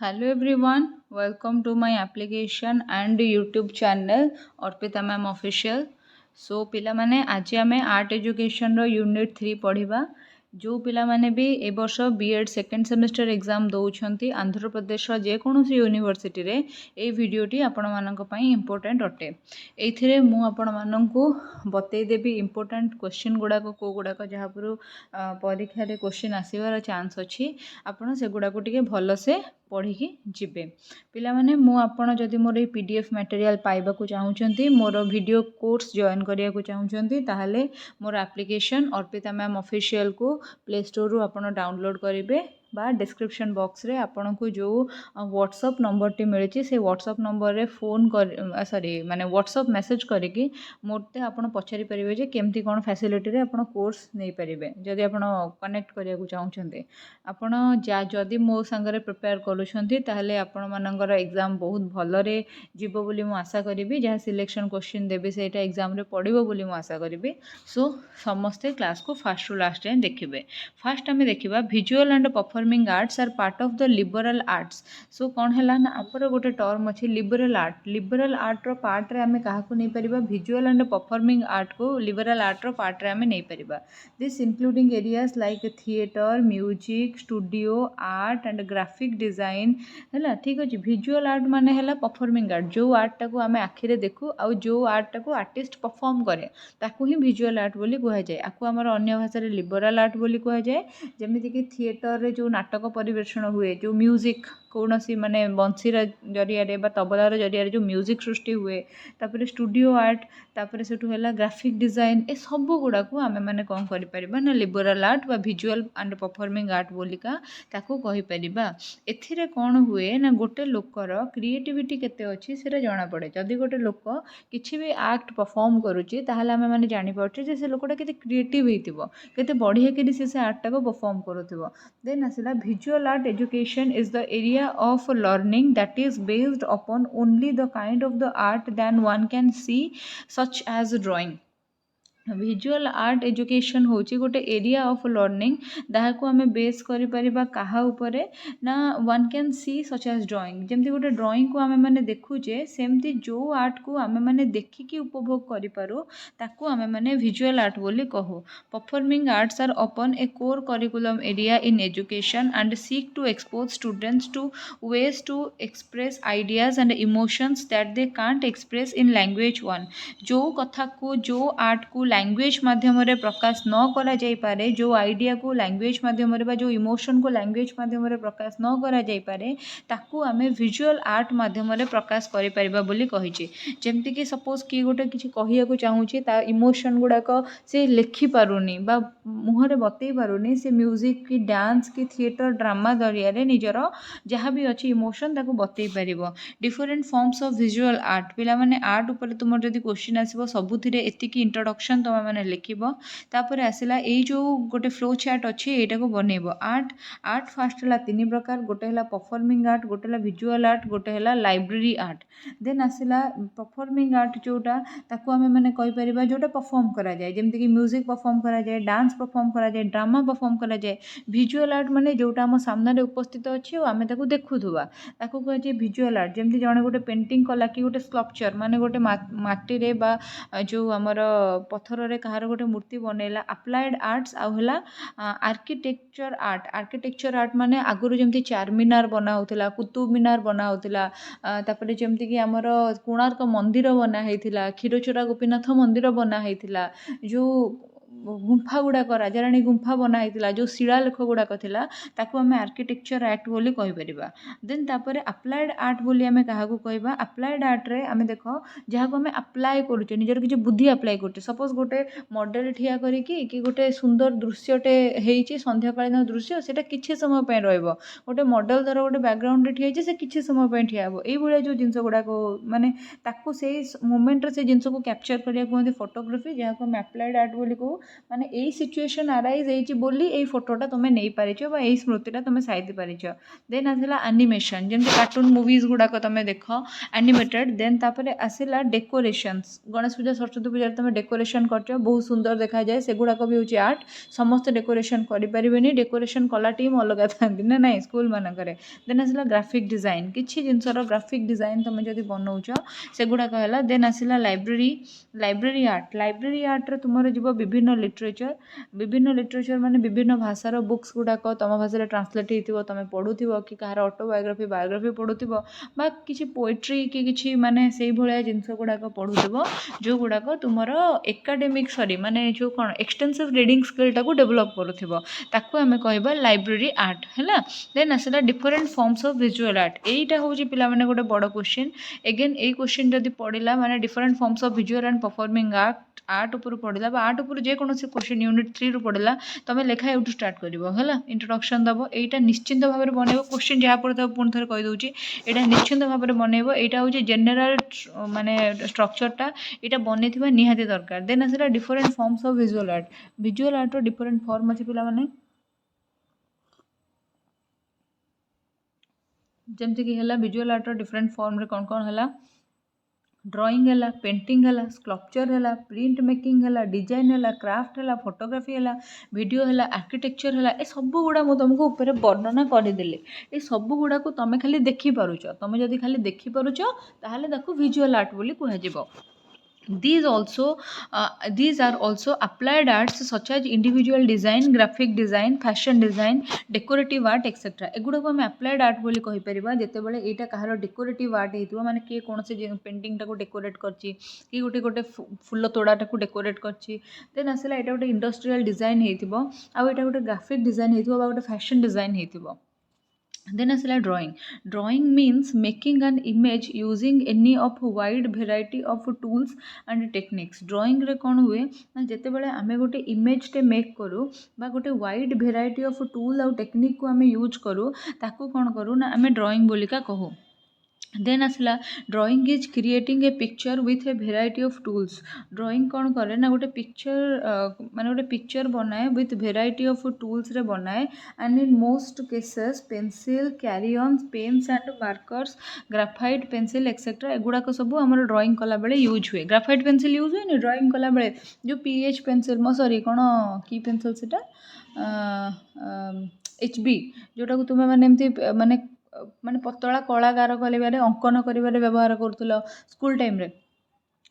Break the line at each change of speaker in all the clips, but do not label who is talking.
Hello everyone, welcome to my application and YouTube channel Arpita ma'am official. So पिला माने आज आम आर्ट एजुकेशन रो यूनिट 3 पढ़िबा। जो पिला माने भी ए वर्ष बीएड सेकेंड सेमेस्टर एग्जाम दौरान आंध्र प्रदेश जेकोसी यूनिवर्सिटी रे ए वीडियोटी आपण मानक पई इम्पोर्टेंट अटे। एथिरे मु आपण माननकु बतई देबी इम्पोर्टेंट क्वेश्चन गुड़ाक को गुड़ाक जहाँपुर परीक्षा रे क्वेश्चन आसीबार चांस अछि। आपण से गुड़ाक टिके भल से पढ़ी जिबे। पिला माने मु आपण जदि मोर ए पीडीएफ मटेरियल पाइबा को चाहूचंती, मोर वीडियो कोर्स जॉइन करिया को चाहूचंती, ताहले मोर एप्लिकेशन अर्पिता मैम ऑफिशियल को प्ले स्टोर रु आपण डाउनलोड करेंगे बा डिस्क्रिप्शन बॉक्स रे आपण को जो व्हाट्सएप नंबर टी मिली से व्हाट्सएप नंबर रे फोन कर सॉरी माने व्हाट्सएप मैसेज करके मोते आपण पचारि परिबे जे केमती कोन फैसिलिटी रे आपण कोर्स नै परिबे। जदि आपण कनेक्ट करिया को चाहूचंती, आपण जदि मो संगे प्रिपेयर करूछंती ताहले आपण मानकर एग्जाम बहुत भलरे जीवो बोली मु आशा करिबी। जहाँ सिलेक्शन क्वेश्चन देबे सेटा एग्जाम रे पड़िबो बोली मु आशा करिबी। सो समस्ते क्लास को फास्ट टू लास्ट टाइम देखिबे। फास्ट आमे देखिबा विजुअल एंड परफॉर्मिंग आर्ट्स आर part of the liberal arts. So कौन है ना आपर गोटे टर्म अच्छी लिबरल आर्ट। लिबरल आर्ट रो पार्ट रे आमे काहा को नहीं परिबा, विजुअल एंड परफॉर्मिंग आर्ट को लिबरल आर्ट रो पार्ट रे आमे नहीं परिबा। This including areas like theatre, music, studio art and graphic design है। ठीक अच्छे। विजुअल आर्ट माने है परफॉर्मिंग आर्ट, जो आर्ट टाक आम आखिरे देखू आ जो आर्ट टाक आर्टिस्ट परफॉर्म करे ताकू ही विजुअल आर्ट बोली कह जाए। आपको आमर अन्य भाषा रे लिबरल आर्ट बोली कह जाए। जमीती कि थिएटर रे जो नाटक परिवेषण हुए, जो म्यूजिक कौन सी माने बंशीर जरिया बा तबलार जरिया जो म्यूजिक सृष्टि हुए, तापर स्टूडियो आर्ट, तापर सेठू है ग्राफिक डिजाइन, ए सब गुड़ा को आम मैंने कौन कर ना लिबरल आर्ट बा विजुअल एंड परफॉर्मिंग आर्ट बोलिका ताकू कहि परिबा। एथिरे कौन हुए ना गोटे लोकर क्रिएटिविटी केते अछि सेरा जाना पड़े। जदि गोटे लोक किछि भी एक्ट परफॉर्म करूची ताहले आमे माने जानि पाउचे जे से लोकटा केते क्रिएटिव हेतिबो, केते बढ़िया के से आर्ट टाको परफॉर्म करूथिबो। देन आसिला visual art education is the area of learning that is based upon only the kind of the art than one can see such as drawing। Visual art education होची गोटे area of learning जहाँ आम base करिपरिबा काहा उपरे ना one can see such as drawing. जमती गोटे drawing को आमे माने देखुचे सेमती जो आर्ट को आमे माने देखिकी उपभोग करिपारू ताकू आमे माने विजुअल आर्ट बोली कहू। Performing arts are open a core curriculum area in education and seek to expose students to ways to express ideas and emotions that they can't express in language one. जो कथा को जो art को language माध्यम रे प्रकाश न करा जाई पारे, जो आइडिया को लैंग्वेज माध्यम रे बा जो इमोशन को लैंग्वेज माध्यम रे प्रकाश न करा जाई पारे ताकू आमे विजुअल आर्ट माध्यम रे प्रकाश करि परिबा बोली कहिछि। जेमति कि सपोज कि गोटे किछि कहिया को चाहूछि ता इमोशन गुडा को से लेखि पारुनी बा मुहरे बतई पारुनी, से म्यूजिक की डांस की थिएटर ड्रामा जरिया रे निजर जहाँ भी अच्छी इमोशन ताकू बतई पारिबो। Different forms of visual art. पिला माने आर्ट ऊपर तुम जदि क्वेश्चन आसीबो सबुथिरे एतिकी इंट्रोडक्शन तुम मैंने लिखब। तापर आसला ये जो गोटे फ्लो चार्ट अच्छी यहाँ को बनइब। आर्ट फास्ट है 3 प्रकार, गोटे है परफॉर्मिंग आर्ट, गोटे है विजुअल आर्ट, गोटे है लाइब्रेरी आर्ट। देन आसला परफॉर्मिंग आर्ट जोटा ताकू आमे माने कहि परिबा जोटा परफॉर्म करा जाए, जेमति कि म्यूजिक परफॉर्म करा जाए, डांस परफॉर्म करा जाए, ड्रामा परफॉर्म करा जाए। विजुअल आर्ट माने जोटा हम सामने उपस्थित अच्छी और आमे ताकू देखुथुबा ताकू कह जाए विजुअल आर्ट। जेमति जणे गोटे पेंटिंग कला कि गोटे स्कल्पचर माने गोटे माटी रे बा जो हमर पत्थर रे कहार गोटे मूर्ति बनैला, अप्लाइड आर्ट्स आउ हला आर्किटेक्चर आर्ट। आर्किटेक्चर आर्ट माने आगुरु जेमति चारमीनार बना होतिला, कुतुब मीनार बना होतिला, तापरे जेमति कि हमर कोणार्क मंदिर बना हेतिला, क्षीरचोरा गोपीनाथ मंदिर बना हेतिला, जो गुंफा गुड़ाक राजाराणी गुंफा बना होता, जो शिलालेख गुड़ाक थिला ताकू आमे आर्किटेक्चर आर्ट बोली कहि परिबा। देन तापरे अप्लाइड आर्ट बोली आमे काहाकू कहबा। अप्लाइड आर्ट रे आमे देखो जहाँ को आमे अप्लाई करूचे, निजर किछि बुद्धि अप्लाई करछे। सपोज गोटे मॉडल ठिया करिकी कि गोटे सुंदर दृश्यटे हेइची, संध्याकालीन दृश्य सेटा किछि समय पय रहइबो। गोटे मॉडल धर गोटे बैकग्राउंड रे ठिया हेइची, से किछि समय पय ठिया हेबो। एई भलिया जो जिंस गुड़ाक माने ताकू सेई मोमेंट रे से जिंस को कैप्चर करिया कहते फोटोग्राफी, जहाँ को आमे अप्लाइड आर्ट बोली कहू। ମାନେ ଏଇ ସିଚୁଏସନ୍ ଆରାଇଜ୍ ହେଇଛି ବୋଲି ଏଇ ଫଟୋଟା ତୁମେ ନେଇପାରିଛ ବା ଏଇ ସ୍ମୃତିଟା ତୁମେ ସାଇତି ପାରିଛ। ଦେନ୍ ଆସିଲା ଆନିମେସନ୍, ଯେମିତି କାର୍ଟୁନ୍ ମୁଭିଜ୍ ଗୁଡ଼ାକ ତୁମେ ଦେଖ ଆନିମେଟେଡ୍। ଦେନ୍ ତାପରେ ଆସିଲା ଡେକୋରେସନ୍ସ, ଗଣେଶ ପୂଜା ସରସ୍ୱତୀ ପୂଜାରେ ତୁମେ ଡେକୋରେସନ୍ କରିଛ, ବହୁତ ସୁନ୍ଦର ଦେଖାଯାଏ, ସେଗୁଡ଼ାକ ବି ହେଉଛି ଆର୍ଟ। ସମସ୍ତେ ଡେକୋରେସନ୍ କରିପାରିବେନି, ଡେକୋରେସନ୍ କଲା ଟିମ୍ ଅଲଗା ଥାନ୍ତି ନା ନାହିଁ ସ୍କୁଲମାନଙ୍କରେ। ଦେନ୍ ଆସିଲା ଗ୍ରାଫିକ୍ ଡିଜାଇନ୍, କିଛି ଜିନିଷର ଗ୍ରାଫିକ୍ ଡିଜାଇନ୍ ତୁମେ ଯଦି ବନଉଛ ସେଗୁଡ଼ାକ ହେଲା। ଦେନ୍ ଆସିଲା ଲାଇବ୍ରେରୀ ଆର୍ଟରେ ତୁମର ଯିବ ବିଭିନ୍ନ ଲିଟରେଚର୍ ମାନେ ବିଭିନ୍ନ ଭାଷାର ବୁକ୍ସ ଗୁଡ଼ାକ ତୁମ ଭାଷାରେ ଟ୍ରାନ୍ସଲେଟ୍ ହେଇଥିବ, ତୁମେ ପଢ଼ୁଥିବ, କି କାହାର ବାୟୋଗ୍ରାଫି ପଢ଼ୁଥିବ, ବା କିଛି ପୋଏଟ୍ରି କି କିଛି ମାନେ ସେଇଭଳିଆ ଜିନିଷ ଗୁଡ଼ାକ ପଢ଼ୁଥିବ, ଯେଉଁଗୁଡ଼ାକ ତୁମର ମାନେ ଯେଉଁ କ'ଣ ଏକ୍ସଟେନ୍ସିଭ୍ ରିଡ଼ିଂ ସ୍କିଲ୍ଟାକୁ ଡେଭଲପ୍ କରୁଥିବ, ତାକୁ ଆମେ କହିବା ଲାଇବ୍ରେରୀ ଆର୍ଟ ହେଲା। ଦେନ୍ ଆସିଲା different forms of visual art. ଏଇଟା ହେଉଛି ପିଲାମାନେ ଗୋଟେ ବଡ଼ କ୍ୱେଶ୍ଚିନ୍। ଏଗେନ୍ ଏଇ କ୍ୱେଶ୍ଚିନ୍ ଯଦି ପଡ଼ିଲା ମାନେ different forms of visual and performing art ଉପରୁ ପଡ଼ିଲା, ବା ଆର୍ଟ ଉପରୁ ଯେକୌଣସି କ୍ୱେଶ୍ଚିନ୍ ୟୁନିଟ୍ 3ରୁ ପଡ଼ିଲା, ତୁମେ ଲେଖା ଏଇଠୁ ଷ୍ଟାର୍ଟ କରିବ ହେଲା। ଇଣ୍ଟ୍ରୋଡକ୍ସନ୍ ଦେବ, ଏଇଟା ନିଶ୍ଚିନ୍ତ ଭାବରେ ବନେଇବ। କ୍ୱେଶ୍ଚିନ୍ ଯାହା ପଡ଼ିଥିବ ପୁଣି ଥରେ କହିଦେଉଛି, ଏଇଟା ନିଶ୍ଚିନ୍ତ ଭାବରେ ବନେଇବ। ଏଇଟା ହେଉଛି ଜେନେରାଲ୍ ମାନେ ଷ୍ଟ୍ରକ୍ଚରଟା, ଏଇଟା ବନେଇଥିବା ନିହାତି ଦରକାର। ଦେନ୍ ଆସିଲା ଡିଫରେଣ୍ଟ ଫର୍ମସ୍ ଅଫ୍ ଭିଜୁଆଲ୍ ଆର୍ଟର ଡିଫରେଣ୍ଟ ଫର୍ମ ଅଛି ପିଲାମାନେ, ଯେମିତିକି ହେଲା ଭିଜୁଆଲ୍ ଆର୍ଟର ଡିଫରେଣ୍ଟ ଫର୍ମରେ କ'ଣ କ'ଣ ହେଲା, ଡ୍ରଇଂ ହେଲା, ପେଣ୍ଟିଂ ହେଲା, ସ୍କଲ୍ପଚର୍ ହେଲା, ପ୍ରିଣ୍ଟ ମେକିଂ ହେଲା, ଡିଜାଇନ୍ ହେଲା, କ୍ରାଫ୍ଟ ହେଲା, ଫଟୋଗ୍ରାଫି ହେଲା, ଭିଡ଼ିଓ ହେଲା, ଆର୍କିଟେକ୍ଚର୍ ହେଲା। ଏ ସବୁଗୁଡ଼ା ମୁଁ ତୁମକୁ ଉପରେ ବର୍ଣ୍ଣନା କରିଦେଲି। ଏ ସବୁଗୁଡ଼ାକୁ ତୁମେ ଖାଲି ଦେଖିପାରୁଛ। ତୁମେ ଯଦି ଖାଲି ଦେଖିପାରୁଛ ତାହେଲେ ତାକୁ ଭିଜୁଆଲ୍ ଆର୍ଟ ବୋଲି କୁହାଯିବ। These are also applied arts such as individual design, graphic design, fashion design, decorative art etc. एगुड़ाक आम applied art बोली कहि परिबा जेतेबेले एटा कहार decorative art हेतिबो, माने किए कोनसे पेंटिंग टाको डेकोरेट करछि, कि गोटे फुल तोड़ाटाको डेकोरेट करछि। देन आसला एटा गोटे इंडस्ट्रियल डिजाइन हेतिबो, आ एटा गोटे ग्राफिक डिजाइन हेतिबो, बा गोटे फैशन डिजाइन हेतिबो। Then asila drawing means making an image using any of wide variety of tools and techniques. Drawing रे कौन हुए ना, जेतेबेले आमे गोटे इमेज टे मेक करू बा गोटे वाइड भेराइटी ऑफ टूल आउ टेक्निक को आमे यूज करू, ताकू कौन करू ना आमे ड्राइंग बोलिका कहू। देन आसला drawing is creating a picture with A variety of tools. Drawing कौन करे ना गोटे पिक्चर माने गोटे पिक्चर बनाए विथ भेराइटी ऑफ टूल्स रे बनाए, and in most cases pencil, crayons, pens and markers, graphite pencil etcetera एगुड़ाक सब आम ड्राइंग कला बेले यूज हुए। ग्राफाइट पेंसिल यूज हुए ड्राइंग कला बेले, जो पीएच पेंसिल सॉरी कौन की पेंसिल सेटा HB, जोटा को तुम्हें माने एमती माने पतला कला गार कर अंकन कर व्यवहार करूल स्कूल टाइम रे।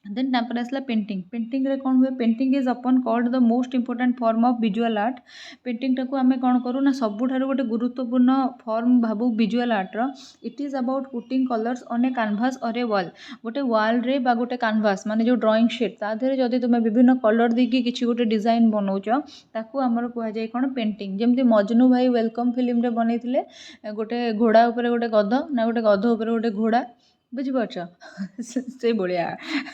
देन तापर आसला पेंटिंग रे कौन हुए, painting is often called the most important form of visual art. Painting टाको आमे कौन करू ना सबुठारु गोटे गुरुत्वपूर्ण फॉर्म भाबू विजुअल आर्ट रो। It is about putting colours on a canvas और ए वॉल। गोटे वॉल रे बा गोटे कैनवास माने जो ड्राइंग शीट ता देहरे जदि तुम विभिन्न कलर देकी किछि गोटे डिजाइन बनौछ, ताकू हमर कुहा जाय कोन पेंटिंग। जेमति मजनू भाई वेलकम फिल्म रे बनैथिले गोटे घोड़ा ऊपर गोटे गध ना गोटे गध ऊपर गोटे घोड़ा, बुझिपारछ से भाया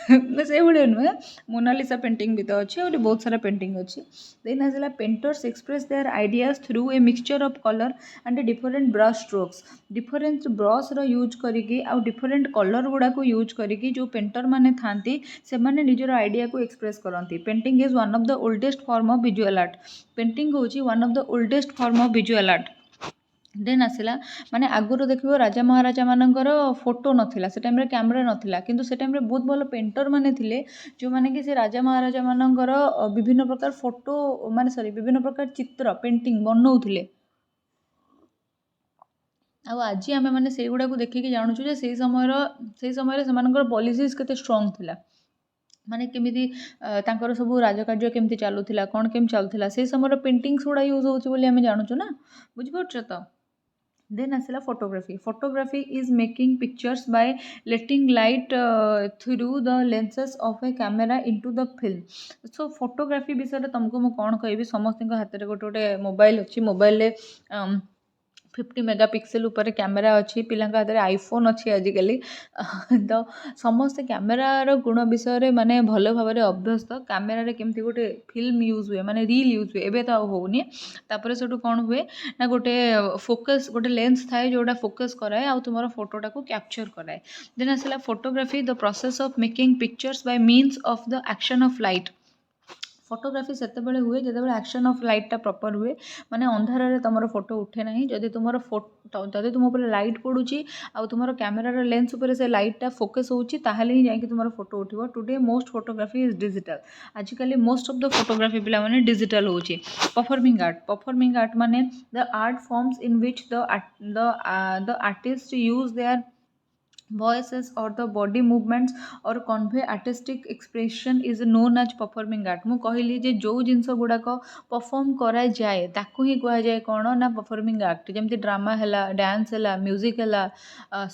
से भाया नुहे। मोनालिसा पेंटिंग भी तो अच्छे और बहुत सारा पेंटिंग अच्छी। देन आसला painters express their ideas through a mixture of colour and different brush strokes. Different brush रो यूज करिकी आ डिफरेंट कलर गुड़ा को यूज करिकी जो पेंटर माने थांती से माने निजर आइडिया को एक्सप्रेस करती। Painting is one of the oldest form of visual art. Painting होची one of the oldest form of visual art. Then आसला माने आगुरी देखियो राजा महाराजा मानकर फोटो नथिला, से टाइम रे कैमरा नथिला, किंतु से टाइम रे बहुत भल पेंटर माने थिले जो माने कि से राजा महाराजा मानकर विभिन्न प्रकार फोटो माने सॉरी विभिन्न प्रकार चित्र पेंटिंग बनौथिले। आज आम मैंने से गुड़ा को देखिए जानूँ जे से समय से पॉलिसीज केते स्ट्रॉन्ग थिला, माने केमिति तांकर सब राजकार्य केमती चलुला कौन केम चलुला से समय पेंटिंग्स गुड़ा यूज होची आम जानूँ ना, बुझिपारछ तो। देन आसला photography is making pictures by letting light through the lenses of a camera into the film. So photography विषय तुमको मुझे कौन कहि, समस्त हाथ में गोटे गोटे मोबाइल अच्छी, मोबाइल 50 मेगापिक्सेल उपर कैमेरा अच्छी, पिला हाथ में आईफोन अच्छी आजिकल तो समस्त कैमेरार गुण विषय माने भल भाव में अभ्यस्त। कैमेरा केमती गोटे फिल्म यूज हुए माने रील यूज हुए, एबे तो होनी। तापर से कौन हुए ना गोटे फोकस गोटे लेंस थाए जोटा फोकस कराए आ तुम फोटोटा को कैप्चर कराए। देन आसला photography the process of making pictures by means of the action of light. Photography सेतेबेले हुए जेतेबेले एक्शन ऑफ लाइट टा प्रॉपर हुए माने अंधार रे तुमर फोटो उठे नहीं जदि तुमर फोटो जदि तुम ऊपर लाइट पड़ुची आ तुमर कैमेरा लेंस ऊपर से लाइट टा फोकस होउची ताहाले ही जाई कि तुमर फोटो उठिबो today most photography is digital आजिकली मोस्ट ऑफ द फोटोग्राफी पिला माने डिजिटल होउची परफॉर्मिंग आर्ट माने the art forms in which the artist use their voices or the body movements or convey artistic expression is known as performing art ମୁଁ କହିଲି ଯେ ଯେଉଁ ଜିନିଷ ଗୁଡ଼ାକ ପରଫର୍ମ କରାଯାଏ ତାକୁ ହିଁ କୁହାଯାଏ କ'ଣ ନା ପରଫର୍ମିଂ ଆର୍ଟ ଯେମିତି ଡ୍ରାମା ହେଲା ଡ୍ୟାନ୍ସ ହେଲା ମ୍ୟୁଜିକ୍ ହେଲା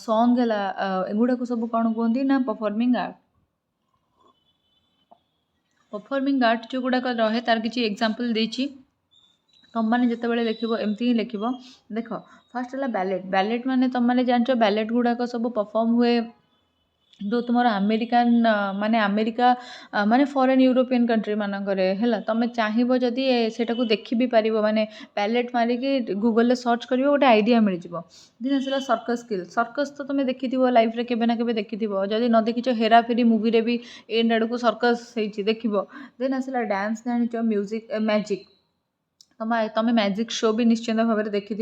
ସଙ୍ଗ ହେଲା ଏଗୁଡ଼ାକୁ ସବୁ କ'ଣ କୁହନ୍ତି ନା ପରଫର୍ମିଂ ଆର୍ଟ ପରଫର୍ମିଂ ଆର୍ଟ ଯେଉଁଗୁଡ଼ାକ ରହେ ତାର କିଛି ଏକ୍ଜାମ୍ପଲ୍ ଦେଇଛି तुमने जितेबाला लिख एमती ही लिख देख फास्ट है बैलेट माने तुमने जान बैलेट गुड़ाक सब परफॉर्म हुए जो तुम अमेरिकान माने अमेरिका माने फॉरेन यूरोपियन कंट्री मानक है तुम चाहिए जदि से देखी भी पार माने बैलेट मारिकी गूगल सर्च कर गोटे आइडिया मिल दिन आसला सर्कस स्किल सर्कस तो तुम देखी लाइफ रे केबे ना केबे देखी जदि न देखी हेरा फेरी मूवी रे भी एंड आड़ को सर्कस देख देन आसला डांस जान म्यूजिक मैजिक तुम मैजिक शो भी निश्चिंत भाव में देखी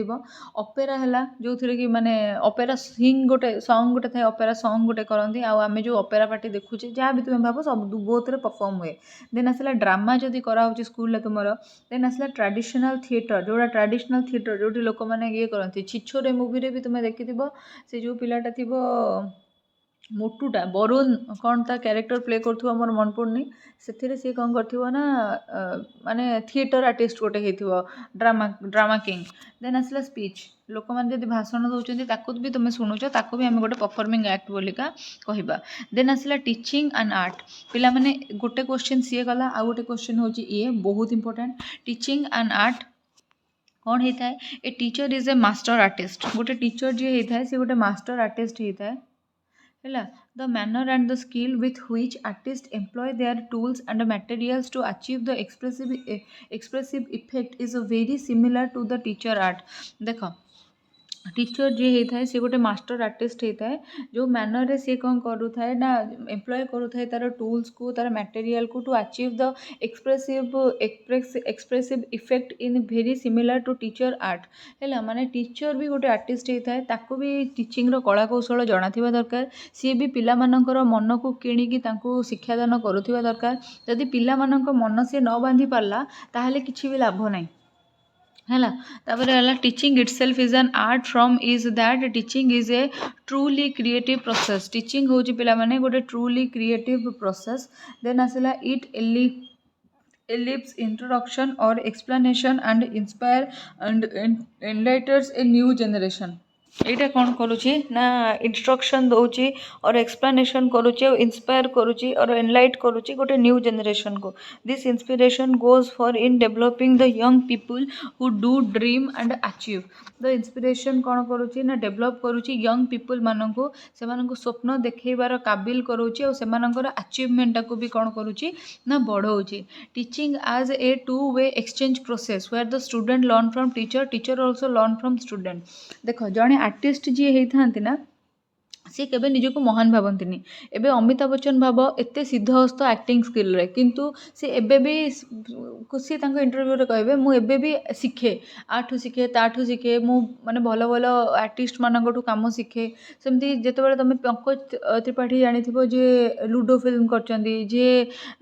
अपेरा है जो थी कि माने अपेरा सिंग गोटे सॉन्ग गोटे थे अपेरा सॉन्ग गोटे करती आम जो अपेरा पार्टी देखुचे जहाँ भी तुम भाव सब बहुत परफॉर्म हुए देन आसला ड्रामा जदि कराऊँ स्कूल तुम देन आसला ट्रेडिशनल थिएटर जोड़ा ट्रेडिशनल थिएटर जो लोक मैंने ये करती छिछोरे मूवी भी तुम देखी से जो पिलाटा थी मोटूटा बरुण कौन ता कैरेक्टर प्ले कर मोर मन पड़नी से सी कौन कर ना माने थिएटर आर्टिस्ट गोटे हो ड्रामा किंग देन आसला स्पीच लोक मैंने जब भाषण दौरान भी तुम शुणुच ताकू भी आम गोटे परफॉर्मिंग एक्ट बोलिका कहवा देन आसला टीचिंग एंड आर्ट पिला माने गोटे क्वेश्चन सी गला आ गोटे क्वेश्चन हूँ ये बहुत इंपोर्टेंट टीचिंग एंड आर्ट कौन होता है a teacher is a master artist गोटे टीचर जी होता है सी गोटे मास्टर आर्टिस्ट होता है the manner and the skill with which artists employ their tools and materials to achieve the expressive effect is very similar to the teacher art देखो teacher जी होता है सी गोटे मास्टर आर्टिस्ट होता है जो मैनर रे सी कौन करूँ ना एम्प्लॉय करूँ तार टूल्स को तार मटेरियल को to achieve the expressive effect in very similar to teacher art है माने टीचर भी गोटे आर्टिस्ट होता है ताको भी टीचिंग कला कौशल जाना दरकार सी भी पिला मानकर मन को किणिकी शिक्षादान करुवा दरकार जदि पिला मानक मन सी न बांधि पारला ताहले किछि भी लाभ नहीं है teaching itself is an art from is that teaching is a truly creative process teaching हूँ पिला माने गोटे ट्रूली क्रिएटिव प्रोसेस देन आसला इट एलिप्स इंट्रोडक्शन और explanation and inspire and enlightens a new generation एटा कौन करुच्ची ना इंस्ट्रक्शन दौची और एक्सप्लेनेशन करुच्ची और इंस्पायर करुच्ची और एनलाइट करुच्ची गोटे न्यू जनरेशन को this inspiration goes for in developing the young people who do dream and achieve the inspiration कौन करुच्ची ना डेवलप करुच्ची यंग पीपुल मानक से स्वप्न देखैबार काबिल करुच्ची और सेमानकर अचीवमेंट को भी कौन करुच्ची ना बढ़ाऊँगी teaching as a two way exchange process where the student learn from teacher teacher also learn from student देख जड़े आर्टिस्ट जी होती ना सी केबे निजको महान भावती एबे अमिताभ बच्चन भाव एत सिद्धहस्त एक्टिंग स्किल रे किंतु सी एबे भी सी इंटरव्यू रे कहबे मु एबे भी शिखे आठू शिखे ताठू शिखे मु माने भल भल आर्टिस्ट मानकठू काम शिखे सेमती जेतेबेले तुम पंकज त्रिपाठी जानिथिबो जे लूडो फिल्म करचंदी जे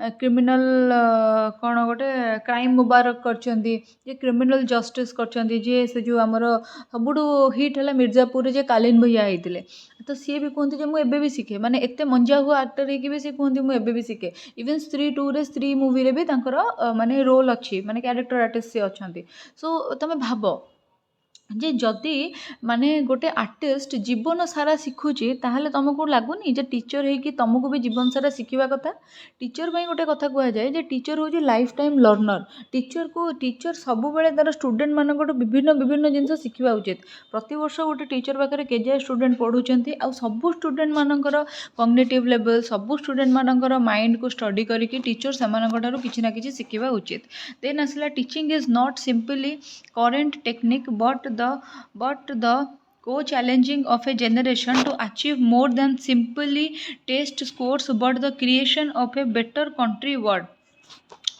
क्रिमिनल कौन गोटे क्राइम मुबारक करचंदी जे क्रिमिनल जस्टिस करचंदी जे से जो आमर सबुठू हिट है मिर्जापुर जे कालीन भैया होते तो सी भी कहते मुझे भी शिखे माने एते मंजा हुआ आक्टर हो सी कहते मुझे भी शिखे इवन स्त्री 2 रे स्त्री मूवी रे भी माने रोल अच्छी माने कैरेक्टर आर्टिस्ट सी अच्छा सो तुम भाव जे जदि माने गोटे आर्टिस्ट जीवन सारा शिखुची ताहले तुमको लगुनि जे टीचर है कि तुमको भी जीवन सारा शिखा कथा टीचर भाई गोटे कथा कहुए जे टीचर हूँ लाइफ टाइम लर्नर टीचर सब बेले तार स्टूडेंट मानक विभिन्न विभिन्न जिनस शिखा उचित प्रति वर्ष गोटे टीचर पाखे केजे स्टूडेंट पढ़ुंट आ सब स्टूडेंट मानकर कॉग्निटिव लेवल सब स्टूडेंट मानकर माइंड को स्टडी करके टीचर से किसी ना कि शिखा उचित देन आसला teaching is not simply current technique but the co-challenging of a generation to achieve more than simply test scores but the creation of a better country world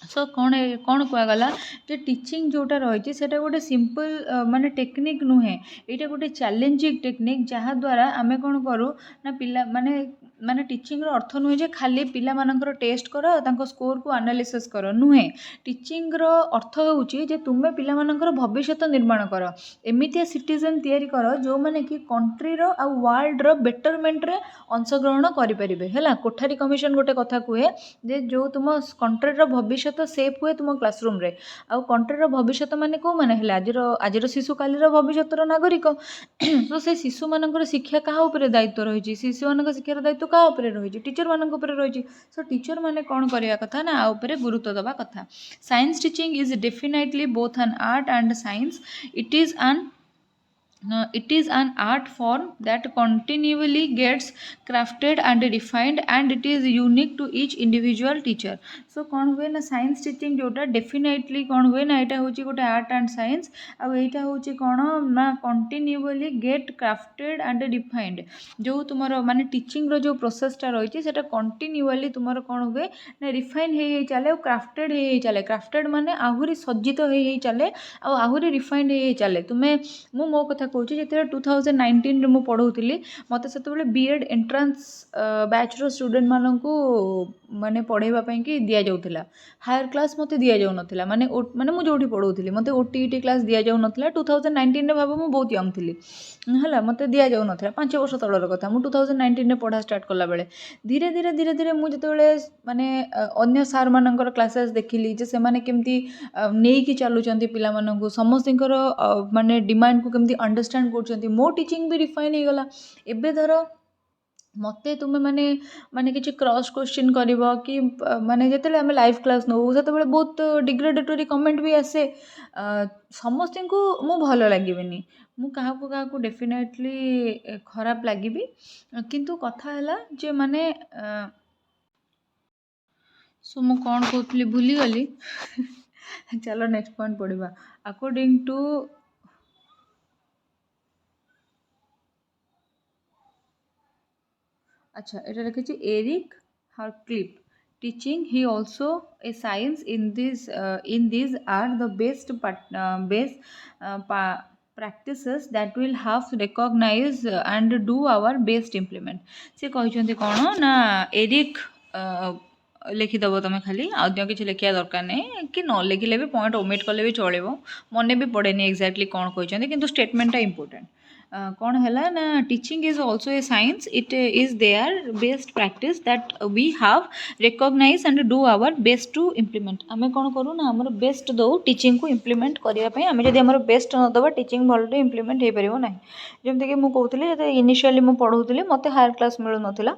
सो कौन कहगला जे teaching जोटा रही है गोटे सिंपल माने टेक्निक नुहे यहाँ गोटे चैलेंजिंग टेक्निक जहाँद्वारा आम कौन करूँ ना पिला माने माने टीचिंग अर्थ नुहे जे खाली पिला मानकर टेस्ट कर तांको स्कोर को एनालिसिस कर नुहे टीचिंग अर्थ होउची जे तुमे पिला मानकर भविष्य निर्माण कर एमितिया सिटीजन तैयारी कर जो माने कि कंट्री रो आ वर्ल्ड रो बेटरमेंट रे अंशग्रहण करें है कोठारी कमिशन गोटे कथा कहे जे जो तुम कंट्री रो भविष्य सेफ हुए तुम क्लासरूम रे आउ कंट्री भविष्य माने को माने हेले आजिर शिशु कालीर भविष्य नागरिक तो से शिशु मानकर शिक्षा क्या उपरे दायित्व रही शिशु मान शिक्षार दायित्व क्या उपरे रही टीचर मान रही सो टीचर माने कौन करवा कथा ना आ उपरे गुरुत्व दवा कथा science teaching is definitely both an art and science it is an art form that continually gets crafted and refined and it is unique to each individual teacher so कौन हुए ना साइंस टीचिंग जोटा definitely कौन हुए ना यहाँ हूँ गोटे आर्ट एंड साइंस आउ यहाँ हूँ कौन ना continuously get crafted and defined जो तुम माने टीचिंग रो जो प्रोसेसटा रही है कंटिन्यूअली तुम कौन हुए ना रिफाइन हो चले क्राफ्टेड हो चले क्राफ्टेड माने आहुरी सज्जित हो चले आहुरी रिफाइंड हो चले तुम्हें मो कथा कौच जो 2019 मु पढ़ाऊली मत से बीएड एंट्रांस बैच रो स्टूडेंट मानू माने पढ़ाई कि दि जाऊला हायर क्लास मत दि जाऊ ना माने माने मुझे पढ़ाऊली मत ओटीईटी क्लास दि जाऊ ना 2019 भाव मुझे बहुत यंग थी है मत दि जाऊ ना 5 वर्ष तलर कथा मुझे 2019 पढ़ा स्टार्ट कला बेले धीरे धीरे धीरे धीरे मुझे माने अन्य सार मानकर क्लासेस देखिली जे से माने केमती नेकी चलुचंती पिला माननकु समस्तिंकर माने डिमांड को केमती अंडरस्टैंड करछंती मो टीचिंग भी रिफाइन हो गला एबे धर मते तुमे माने माने किछि क्रॉस क्वेश्चन करिवो कि माने जेतेले हम लाइव क्लास नौ सेते बेले बहुत डिग्रेडेटरी कमेंट भी आसे समस्त को मु भल लागिबिनी मु काहाकू काहाकू डेफिनेटली खराब लागिबी किंतु कथा हला जे माने सो मु कौन कहूली भूली गली चलो नेक्स्ट पॉइंट पढ़ा अकॉर्डिंग टू अच्छा ये लिखी Eric Harcliff teaching he also a science in this are the best practices that will have recognize and do our best implement से कहते कौन ना एरिक लिखिदेव तुम खाली आद्य किसी लिखा दरकार नहीं कि न लिखिले भी पॉइंट ओमिट कले भी चलो मन भी पड़ेनि एक्जाक्टली कौन कहते किंतु स्टेटमेंटा इंपोर्टेंट कौन है ना teaching is also a science it is their best practice that we have recognise and do our best to implement them कौन करूँ ना आमर बेस्ट दो टीचिंग को इम्प्लीमेंट करने आम जब आम बेस्ट न दबा टीचिंग भल इम्प्लीमेंट हो पार ना जमीक मुझे कहती इनिशियली मुझे पढ़ाऊली मत हायर क्लास मिलू ना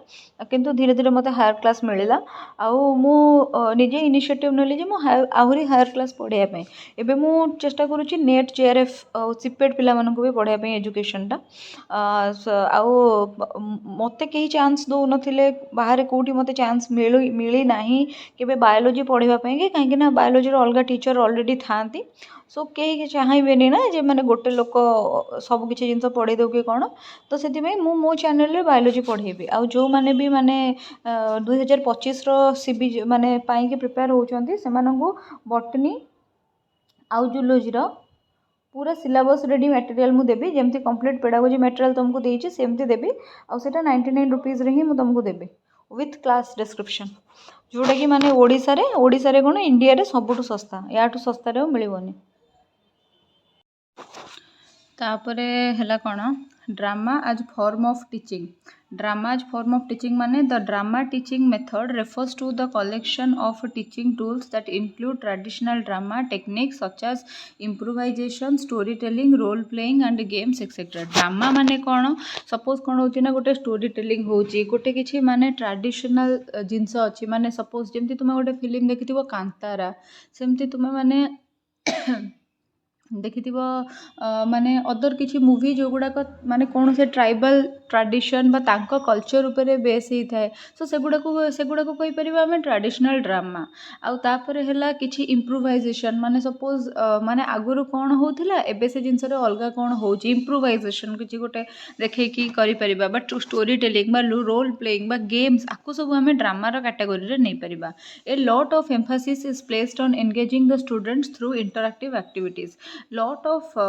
किंतु धीरे धीरे मत हायर क्लास मिलला निजे इनिशिएटिव नेली जे आहरी हायर क्लास पढ़ाई एबे मु चेष्टा करुँची नेट जेआरएफ सीपेट पिला मानक भी पढ़ाई एजुकेशन आउ मते कहीं चांस दौ नथिले बाहर कोठी मते चांस मिली नाही केबे बायोलॉजी पढ़ाई कि कहीं ना बायोलॉजी अलग टीचर ऑलरेडी थांती सो कहीं चाहिए ना जे मैंने गोटे लोक सब किसी जिन पढ़े दो कि कौन तो से मो चैनल बायोलॉजी पढ़ेबी आउ जो मैंने भी माने 2025 सीबी माने पाई प्रिपेयर होती से बॉटनी आउ जूलॉजी पूरा सिलेबस रेडी मटेरियल मुझे देवी जमी कंप्लीट पेडागोजी मटेरियल तुमको देती सेमती देवी आउटा 99 रुपीज़ ही मुझे तुमको देवी विथ क्लास डिस्क्रिप्शन जोटा कि माने ओडिशा रे कौन इंडिया रे सबुठु सस्ता या सस्तार मिलबनी तापरे हला कौन drama as form of teaching drama as form of teaching माने the drama teaching method refers to the collection of teaching tools that include traditional drama techniques such as improvisation story telling role playing and games etcetera drama माने कौन suppose कौन होची ना गोटे story telling होची गोटे किछि माने ट्रेडिशनल जिनस अच्छी माने सपोज जमती तुम गोटे फिल्म देखिथिबो कांतारा सेमती तुम माने देखि माने अदर किसी मूवी जो गुड़ाक माने कौन से ट्राइबल ट्राडिशन बा तांको कल्चर उपरे बेस ही थाए सो सेगुड़ा को कहि परिबा आमे ट्रेडिशनल ड्रामा आउ तापर हैला किछि इम्प्रोवाइजेशन माने सपोज माने आगुरु कोन होउथिला एबे से जिंस रे अलगा कोन होउची इम्प्रोवाइजेशन किछि गोटे देखै कि करि परिबा बट स्टोरी टेलिंग बा रोल प्लेइंग बा गेम्स आकु सब आमे ड्रामा रो कैटेगरी रे नै परिबा a lot of emphasis is placed on engaging the students through interactive activities lot of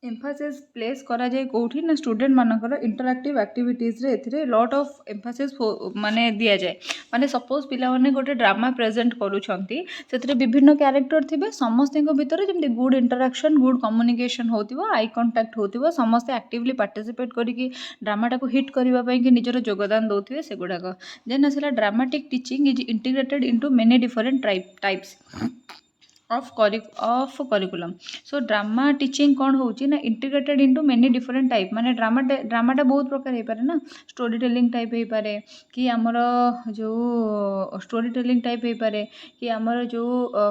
emphasis place करा जाए कोठी ना स्टूडेंट मानकर इंटरैक्टिव एक्टिविटीज रे एथिरे लॉट ऑफ एम्फासिस माने दिया जाए माने सपोज पिला माने गोटे ड्रामा प्रेजेंट करूछंती सेथिरे विभिन्न कैरेक्टर थिबे समस्त को भितर जेमति गुड इंटरैक्शन गुड कम्युनिकेशन होतिबो आई कांटेक्ट होतिबो समस्त एक्टिवली पार्टिसिपेट करिकि ड्रामाटा को हिट करबा पई कि निजर योगदान दोथिबे सेगुडा को देन आसला dramatic teaching is integrated into many different types of curriculum so drama teaching कौन होची ना integrated into many different type माने ड्रामाटा बहुत प्रकार हो पारे ना स्टोरी टेलिंग टाइप हो पारे कि आमर जो स्टोरी टेलिंग टाइप हो पारे कि आमर जो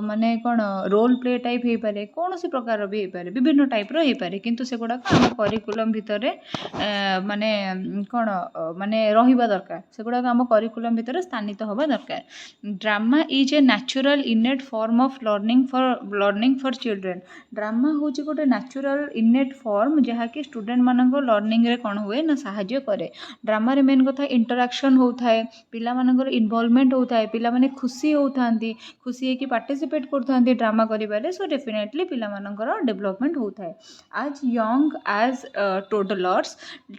माने कौन रोल प्ले टाइप हो पारे कौन सी प्रकार भी हो पारे विभिन्न टाइप रो हो पारे किंतु से गुडा आम करिकुलम भितर माने कौन माने रहिबा दरकार से गुडा आम करिकुलम भितर स्थानित होबा दरकार drama is a natural इनेट form of learning for children drama हूँ गोटे नेचुरल इनेट फॉर्म जहाँकि स्टूडेंट मानक लर्निंग रे कौन हुए ना साहाय्य करे ड्रामा रे मेन कथा इंटरैक्शन होता है पिला मानकर इन्वॉल्वमेंट होता है पिला माने खुशी होता खुशी है पार्टिसिपेट करते ड्रामा करिबारे सो डेफिनेटली पिला मानकर डेवलपमेंट होता है as young as toddlers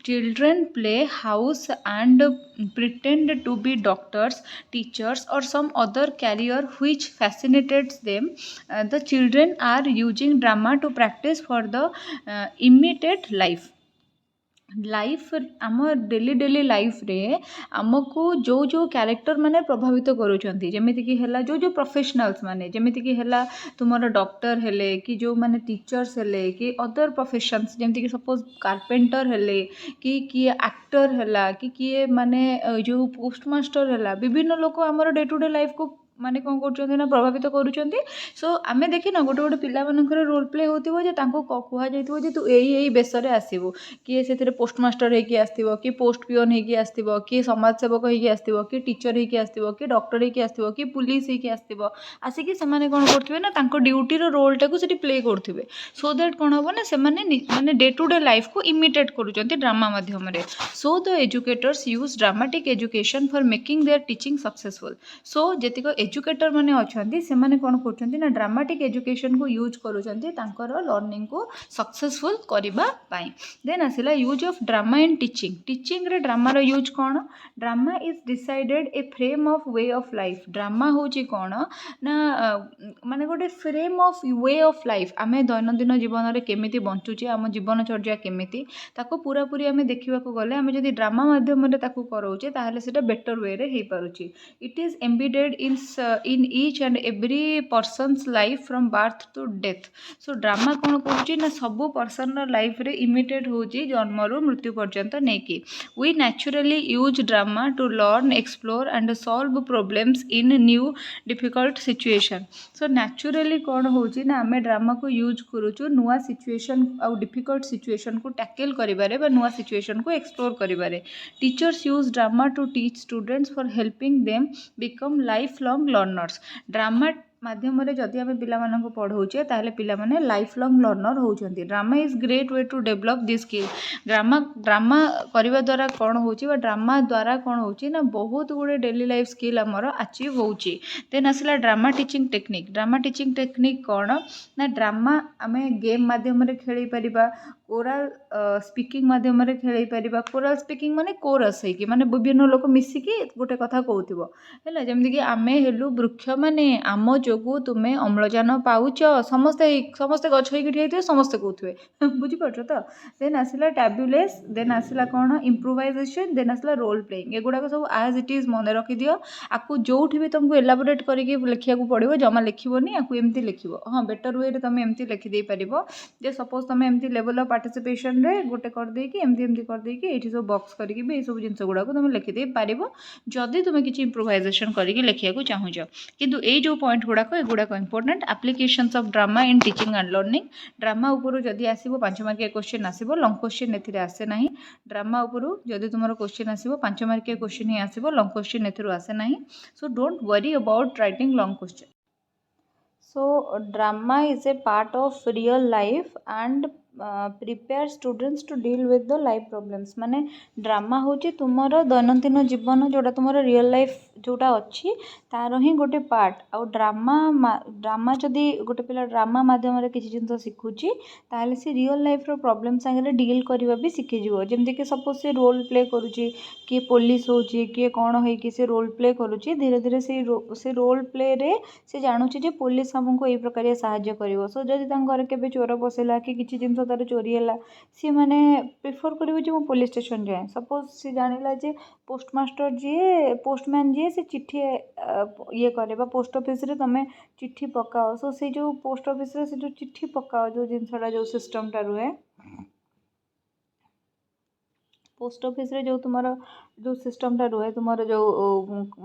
children play house and pretend to be doctors teachers or some other career which fascinates them the children are using drama to practice for the immediate life आम daily life रे आमको जो character माने प्रभावित करूछंती जेमिति कि हैला जो professionals माने जेमिति कि हैला तुमर डॉक्टर हेले कि जो माने टीचर्स हेले कि अदर प्रोफेशंस जेमिति कि सपोज कारपेंटर हेले कि किए एक्टर हैला कि किए माने जो पोस्टमास्टर हैला विभिन्न लोक आमर डे टू डे लाइफ को माने कौन कर ना प्रभावित करुँच सो आम देखी ना गोटे गोटे पिला मानकर रोल प्ले होतिबो जे तांको कुहा जाइतिबो जे तू एई बेस रे आसीबो किए से पोस्टमास्टर होइकी आसतिबो कि पोस्ट पियन होइकी आसतिबो कि समाज सेवक होइकी आसतिबो कि टीचर होइकी आसतिबो कि डॉक्टर होइकी आसतिबो कि पुलिस होइकी आसतिबो आसिकी सेमाने कोन करथिबे ना तांको ड्यूटी रो रोल टाको सेठी प्ले करथिबे सो दैट कोन होबो ना सेमाने माने डे टू डे लाइफ को इमिटेट करूचंती ड्रामा माध्यम रे so the educators use dramatic education for making their teaching successful so जेतिको एजुकेटर माने अछंती से माने कोन करछंती ना ड्रामेटिक एजुकेशन को यूज करूछंती तांकर लर्निंग को सक्सेसफुल करिबा पाई देन आसिला use of drama in teaching रे ड्रामा रो यूज कोन drama is decided a frame of way of life drama होची कोन ना माने गोटे frame of way of life आमे दैनंदिन जीवन रे केमिति बंचुचे आम जीवनचर्या केमिति ताको पूरा पूरी आमे देखिबा को गले आमे जदि ड्रामा माध्यम रे ताको करोचे ताहले सेटा बेटर वे रे हे पारुची it is embedded in each and every person's life from birth to death so drama कोन कहूची ना सबु पर्सन लाइफ रे इमिटेट होची जन्म रु मृत्यु पर्यंत नेकी we naturally use drama to learn explore and solve problems in new difficult situation so naturally कोन होची ना हमें ड्रामा को यूज करूचु नुआ सिचुएशन आ डिफिकल्ट सिचुएशन को टैकल करिबारे बा नुआ सिचुएशन को एक्सप्लोर करिबारे teachers use drama to teach students for helping them become life long learners drama माध्यम जदि आम पिला पढ़ाऊे ताहले पिला माने लाइफ लॉन्ग लर्नर होउछंती drama is great way to develop this skill drama करने द्वारा कौन हो ड्रामा द्वारा कौन हो बहुत गुड़े डेली लाइफ स्किल आमर अचीव होउची देन आसला ड्रामा टीचिंग टेक्निक कौन ना ड्रामा आम गेम माध्यम खेल पारिबा ओराल स्पीकिंग माध्यम खेल पारिबा कोराल स्पीकिंग माने कोरस है कि माने विभिन्न लोक मिसिकी गोटे कथा कहूथिबो हैला जेमति कि आमे हेलु वृक्ष माने आम जोगु तुमे अम्लजान पाउच समस्ते गछ होइकी ठियाइथिबे समस्ते कहूथिबे बुझी पाछो तो देन आसिला टैबुलेस देन आसिला कोन इम्प्रोवाइजेशन देन आसिला रोल प्लेइंग एगुडा सब एज इट इज मन रखि दियो आकु जोठी भी तुमको एलाबोरेट करके लिखिया को पड़िबो जमा लिखिबोनी आकु एमती लिखिबो हां बेटर वे रे तुम एमती लिखि दे परिबो जे सपोज तुम एमती लेवल ऑफ पार्टिसिपेशन रे गोटे कर देकी एमती एमती कर देकी एठी सब बॉक्स करके भी ए सब जिंस गुडा को तुम लिखि दे पारिबो जदि तुम किछि इम्प्रोवाइजेशन करके लिखिया को चाहूछ किंतु ए जो पॉइंट गुड़ाक important applications of drama in teaching and learning drama उपरू जदि आसीबो 5 मार्किया क्वेश्चन आसीबो लॉन्ग क्वेश्चन एथिरे आसे नाही ड्रामा उपरू जदि तुमरो क्वेश्चन आसीबो 5 मार्किया क्वेश्चन ही आसीबो लॉन्ग क्वेश्चन एथिरो आसे नाही so don't worry about writing long question so drama is a part of real life and prepare students to deal with the life problems माने ड्रामा होची तुमरो दैनंदिन जीवन जोटा तुमरो रियल लाइफ जोटा अच्छी तार ही गोटे पार्ट आउ ड्रामा जदि गोटे पिला ड्रामा माध्यम रे किछि जिंस शिखुची ताले से रियल लाइफ रो प्रॉब्लम संगे डील करबा भी शिखि जिवो जेमति कि सपोज से रोल प्ले करूची कि पुलिस होची कि कोन होई कि से रोल प्ले करूची धीरे धीरे से रोल प्ले रे से जानुची जे पुलिस हमको एई प्रकार सहाय्य करिवो सो जदि तांग घर केबे चोर बसेला कि किछि जिंस तार चोरी हैला सी माने प्रिफर करिवो जे मो पुलिस स्टेशन जाए सपोज से जानिला जे पोस्टमास्टर जी पोस्टमैन जी से चिट्ठी ये करे पोस्ट ऑफिस रे तमे चिट्ठी पकाओ सो से जो पोस्ट ऑफिस रे से जो चिट्ठी पकाओ जो जिनसटा जो सिस्टमटा रुहे पोस्ट ऑफिस रे जो तुमरो जो सिस्टमटा रुहे तुमरो जो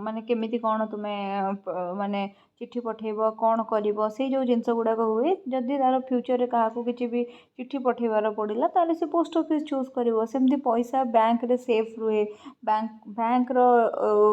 माने केमिति कोन तुमे माने चिट्ठी पठेबो कौन करिवो से जो जिनस गुड़ाक हुए जदि तार फ्यूचर रे काहाको किछि भी चिट्ठी पठेबार पड़िला ताले से पोस्ट ऑफिस चूज करिवो सेमती पैसा बैंक रे सेफ रुहे बैंक रो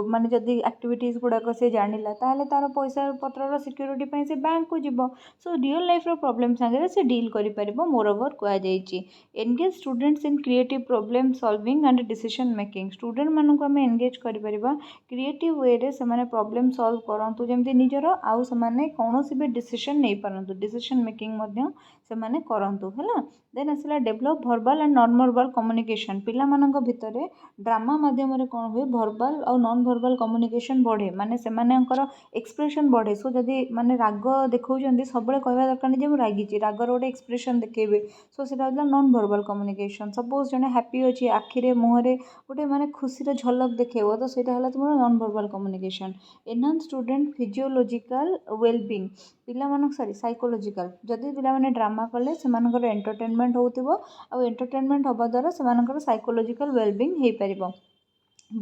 माने जदि एक्टिविटीज गुड़ाक से जानिला ताले तार पैसा पत्र रो सिक्योरिटी पई से बैंक को जिवो सो रियल लाइफ रो प्रॉब्लम संगे से डील करि परिबो मोर ओवर कुआ जाईची engage students in creative problem solving and decision making student मानन को हमें एंगेज करि परिबा क्रिएटिव वे रे से माने प्रॉब्लम सॉल्व करंतु जेमती निजर आउ से कौन भी डिसीजन नहीं पारंतु डिसीजन मेकिंग मध्य से माने करंतु हैला देन आसला develop verbal and non verbal communication पिला मानक भितरे ड्रामा माध्यम रे कोन हुए वर्बल और नॉन वर्बल कम्युनिकेशन बढ़े माने से मानेकर एक्सप्रेशन बढ़े सो जदि माने राग देखौजंदी सबले कहबा दरकार जे मु रागी छी रागर गोटे एक्सप्रेशन देखेबे सो सेटा होला नॉन वर्बल कम्युनिकेशन सपोज जने हैप्पी अछि आखिरे मुहरे गोटे माने खुशी रे झलक देखेबो तो सेटा होला तुमरो non verbal communication enhance student physiological wellbeing पिला मानक सॉरी साइकोलॉजिकल जदि पिला माने ड्रामा कले से मानकर एंटरटेनमेंट होतिबो आ एंटरटेनमेंट होबा द्वारा से मानकर साइकोलॉजिकल वेलबींग हेई परिबो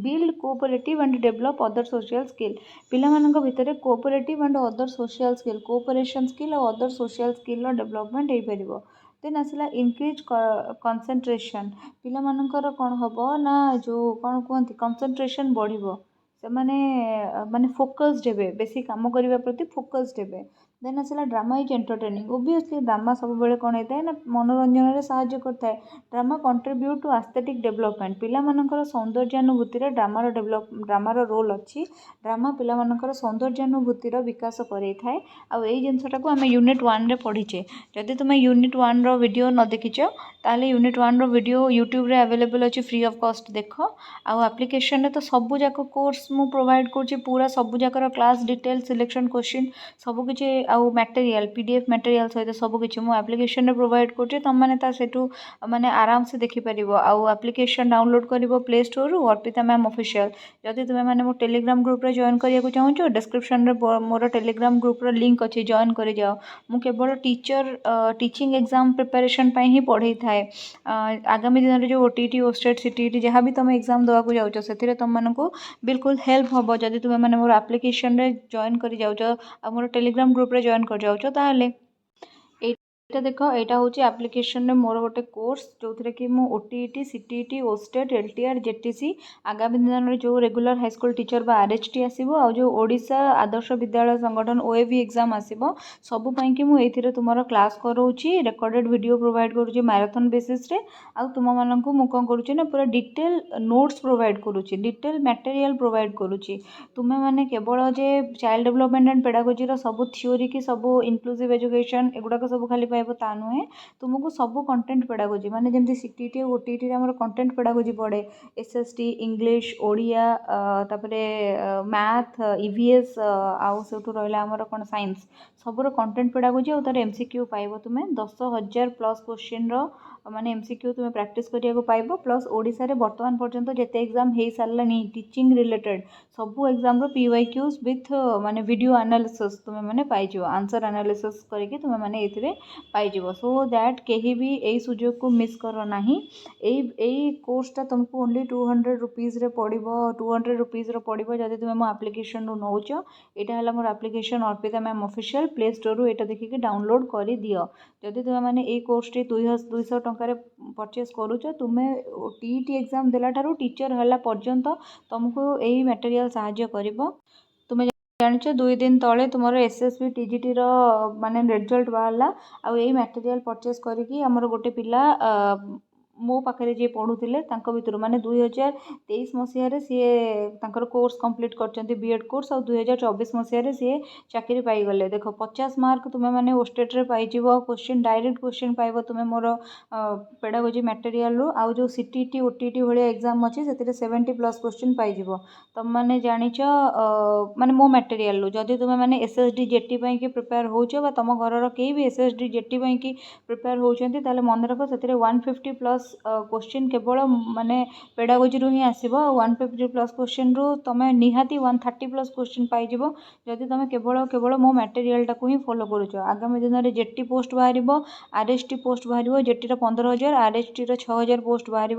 build cooperative and develop other social skill पिला मानक भितरे cooperative and other social skill cooperation skill और अदर सोशल स्किल रो डेवलपमेंट हेई परिबो देन आसला इंक्रीज कंसंट्रेशन पिला मानकर कोन हबो ना जो कोन कहंती कंसंट्रेशन बढ़िबो से माने फोकस्ड हेबे बेसी काम करबा प्रति फोकस्ड हेबे देन आसला drama is entertaining obviously drama सब बेले कोन हेताय ना मनोरंजन रे सहाय्य करथाय drama contribute to aesthetic development पिला मानकर सौंदर्यानुभूति रे ड्रामा रो रोल अछि ड्रामा पिला मानकर सौंदर्यानुभूति रो विकास करै थाय आ एई जिंसटा को हमें यूनिट 1 रे पढिचे जदि तुमे यूनिट 1 रो वीडियो न देखिचो ताले यूनिट 1 रो वीडियो यूट्यूब रे अवेलेबल अछि फ्री ऑफ कॉस्ट देखो आ एप्लिकेशन रे तो सबु जाको कोर्स मु प्रोवाइड करछि पूरा सबु जाकर क्लास डिटेल सिलेक्शन क्वेश्चन सबु किछि आउ मटेरियल पीडीएफ मटेरियल सहित सब किछि मु एप्लिकेशन रे प्रोवाइड करछि तुम माने ता सेटू माने आराम से देखि परिबो आउ एप्लिकेशन डाउनलोड करिवो प्ले स्टोर रु अर्पिता मैम ऑफिशियल जदि तुमे माने मो टेलीग्राम ग्रुप रे जॉइन करिया को चाहू छ डिस्क्रिप्शन रे मोर टेलीग्राम ग्रुप रो लिंक अछि जॉइन करि जाओ मु केवल टीचिंग एग्जाम प्रिपरेशन पई ही पढै थाए आगामी दिन रे जो ओटीटी ओस्टेट सीटीटी जहां भी तुम एग्जाम दवा को जाउछ सेथिरे तुम मानको बिल्कुल हेल्प होबो जदि तुमे माने मोर एप्लिकेशन रे जॉइन करि जाउछ आ मोर टेलीग्राम ग्रुप रे जॉइन कर जाउछ ताहले एटा देखो एटा होची एप्लिकेशन रे मोर गोटे कोर्स जो थरे कि मु ओटीटी सीटीटी ओस्टेट एलटीआर जेटीसी आगामी दिन रे जो रेगुलर हाई स्कूल टीचर बा आरएचटी आसीबो आ जो ओडिशा आदर्श विद्यालय संगठन ओएवी एग्जाम आसीबो सबु पई कि मु एथिरे तुमरो क्लास करूची रिकॉर्डेड वीडियो प्रोवाइड करूची मैराथन बेसिस रे आ तुम माननकु मु कोन करूची ना पूरा डिटेल नोट्स प्रोवाइड करूची डिटेल मटेरियल प्रोवाइड करूची तुमे माने केवल जे चाइल्ड डेवलपमेंट एंड पेडागोजी रो सब थ्योरी की सब इंक्लूसिव एजुकेशन एगुडा को सब खाली पाइबो ता नुहे तुमको सब कंटेंट पेडागोजी माने जेमती सीटीटी और ओटीटी रे हमर कंटेंट पेडागोजी पड़े एसएसटी इंग्लिश ओडिया तापरे मैथ ईवीएस आउ सेठू रहला हमर कोन साइंस सबरो कंटेंट पेडागोजी और तार एमसीक्यू पाइबो तुमे 10,000 प्लस क्वेश्चन रो माने एमसीक्यू तुम प्रैक्टिस करिया पाइब प्लस ओडिशा रे वर्तमान पर्यंत जेते एग्जाम हो सारानी टीचिंग रिलेटेड सबू एग्जाम रो पीवाईक्यूज विथ माने वीडियो एनालिसिस तुम मैंने पाइज आंसर एनालिसिस करके तुम मैंने ये पाइज सो दैट कहीं भी यही सुजोग को मिस कर ना यही कोर्सटा तुमको ओनली 200 रुपीज रे पड़ो 200 रुपीज पड़ो जब तुम मो एप्लिकेशन रू नौच यहाँ है मोर application Arpita ma'am official play store रू यहाँ देखिए डाउनलोड कर दियो जदि तुम मैंने ये कोर्स 200 टकर परचेज करुच तुम्हें टीईटी एग्जाम देला ठारू टीचर हला पर्यंत तुमको यही मटेरियल साहाय्य करिवो तुम्हें जानिଛ 2 दिन तले तुम एसएसबी टीजीटी रो माने रिजल्ट बाहरला आ यही मटेरियल परचेज करिकी हमर गोटे पिला मो पाखे जी पढ़ुले भर माने 2023 मसीह सी कोर्स कंप्लीट कर बीएड कोर्स और 2024 मसीह सी चाकरी पाईगले देख 50 मार्क तुम्हें मैंने ओस्टेट रे पाइज क्वेश्चन डायरेक्ट क्वेश्चन पाइब तुम्हें मोर पेडागोजी मटेरियल रू आउ जो सीटीटी ओटीटी भाया एग्जाम अच्छी से 70+ क्वेश्चन पाइज तुम मैंने जानिछ माने मो मटेरियल रू जदि तुम्हें मैंने एसएसडी जेटी की प्रिपेयर हो तुम घर कई भी एसएसडी जेटी की प्रिपेयर होती मन रख से 150+ क्वेश्चन केवल माने पेडागोजी रू ही आसो 150+ क्वेश्चन रू तुम निहाती 130+ क्वेश्चन पाइज जदि तुम केवल केवल मो मटेरियल टाक ही फॉलो करुच आगामी दिन में जेटी पोस्ट बाहर आरएसटी पोस्ट बाहर जेटी 15,000 आरएसटी 6,000 पोस्ट बाहर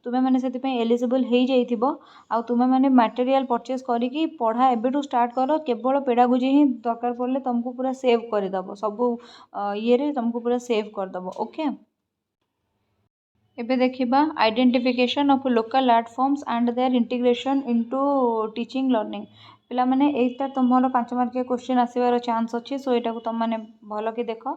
तुम्हें मैंने से एलिजिबल हो जाइथिबो आ तुम मैंने मटेरियल परचेज करिकी पढ़ा एबेठू स्टार्ट कर केवल पेडागोजी ही दरकार पड़े तुमको पूरा सेव करदेव सब ये तुमको पूरा सेव करदेव ओके। एबे देखिबा identification of local art forms and their integration into teaching learning पिला माने एटा तुमर 5 मार्किया क्वेश्चन आसबार चांस अच्छे सो यहाँ को तुम मैंने भल कि देख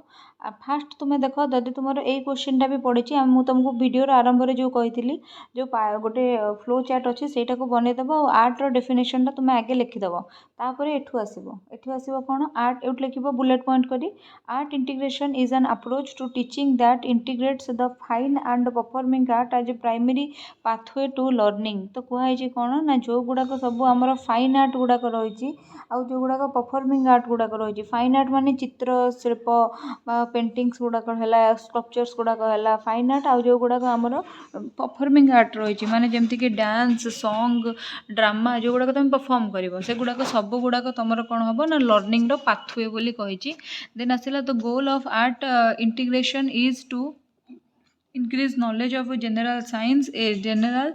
फास्ट तुम्हें देख जदि तुम यही क्वेश्चनटा भी पड़ी मुझे तुमको वीडियो आरंभ में जो कही जो गोटे फ्लो चार्ट अच्छी से बनईदेव आर्ट डेफिनेशन तुम आगे लिखिदेव तापर एठू आसो कौन आर्ट एट लिख बुलेट पॉइंट करी art integration is an approach to teaching that integrates the fine and performing art as a primary pathway to learning तो कहुई कौन ना जो गुड़ाक सब आम फाइन आर्ट गुड़ाक रही आउ जो गुड़ाक परफॉर्मिंग आर्ट गुड़ाक रही फाइन आर्ट माने चित्र शिल्प पेंटिंग्स गुड़ाक है स्कल्पचर्स गुड़ाक है फाइन आर्ट आउ जो गुड़ाक आमर परफॉर्मिंग आर्ट रही माने जमती कि डांस सॉन्ग ड्रामा जो गुड़ाक तुम परफॉर्म कर से गुड़ाक सब गुड़ाक तुम कौन हम ना लर्निंग रो पाथवे बोली कही देन आसला the goal of art integration is to increase knowledge of a general science a general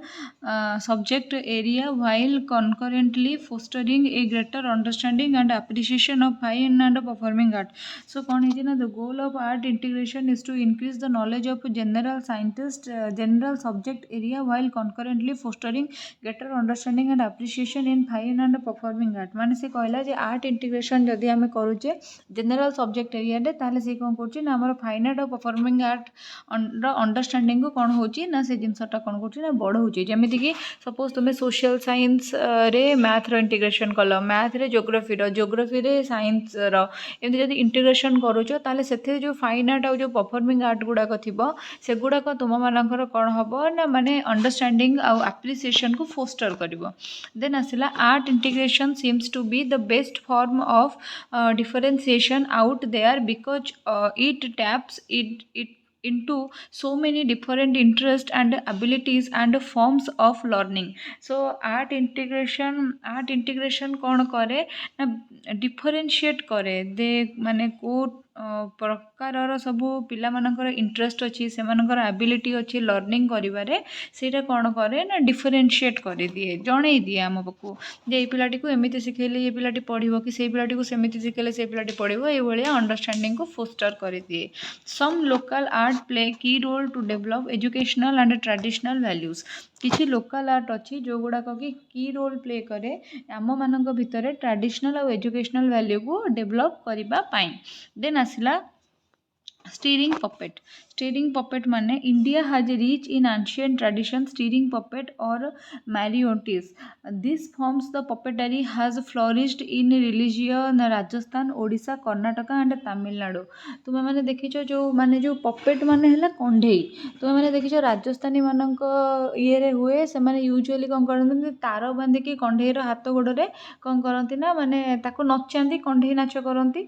subject area while concurrently fostering a greater understanding and appreciation of fine and performing art so कौन है ना the goal of art integration is to increase the knowledge of general scientist general subject area while concurrently fostering greater understanding and appreciation in fine and performing art माने से कहला जे art integration जदि आमे करूचे general subject area रे ताले से कौन करछि ना हमर fine art और performing art अंडरस्टैंडिंग को कौन होची ना से जिनसटा कौन करछि ना बड़ होची जेमिति कि सपोज तुम सोशल साइंस रे मैथ रो इंटीग्रेशन कल मैथ रे ज्योग्राफी रे साइंस रो एमति जदि इंटीग्रेशन करूछ ताले सेथे जो फाइन आर्ट और जो परफॉर्मिंग आर्ट गुड़ाक थिबो से गुड़ाक तुम मानकर कौन हबो ना माने अंडरस्टैंडिंग और एप्रिसिएशन को फोस्टर करिवो देन आसिला art integration seems to be the best form of differentiation out there because it taps it into so many different interests and abilities and forms of learning so art integration कौन करे ना differentiate करे दे माने को प्रकार सबू पिला मानकर इंटरेस्ट अच्छी से मानकर एबिलिटी अच्छी लर्निंग करिवारे सेटा कौन करे ना डिफरेंशिएट कर दिए जणई दिए आम पाखु जे पिलाटी को एमती शिखेले ये पिलाटी पढ़ो कि से पिलाटी को सेमती शिखेले से पिलाटी पढ़ो ये भाया अंडरस्टैंडिंग को फोस्टर कर दिए some local art play key role to develop educational and traditional values किसी लोकल आर्ट अच्छी जो गुड़ाक की रोल प्ले करे आम मान भितर ट्रेडिशनल और एजुकेशनल वैल्यू को डेवलप करने देन आसला स्टीरिंग पपेट माने India has rich in ancient tradition string puppet और marionettes this forms the puppetry has flourished in religion Rajasthan Odisha Karnataka and Tamil Nadu तुम्हें मैंने देखिछ जो पपेट माने है कंढई तुम्हें मैंने देखिछ राजस्थानी मानक ये हुए से माने यूजुअली कौन करते तार बांधिकी कंढईर हाथ गोड़े कौन करती ना माने ताको नचाती कंढई नाच करती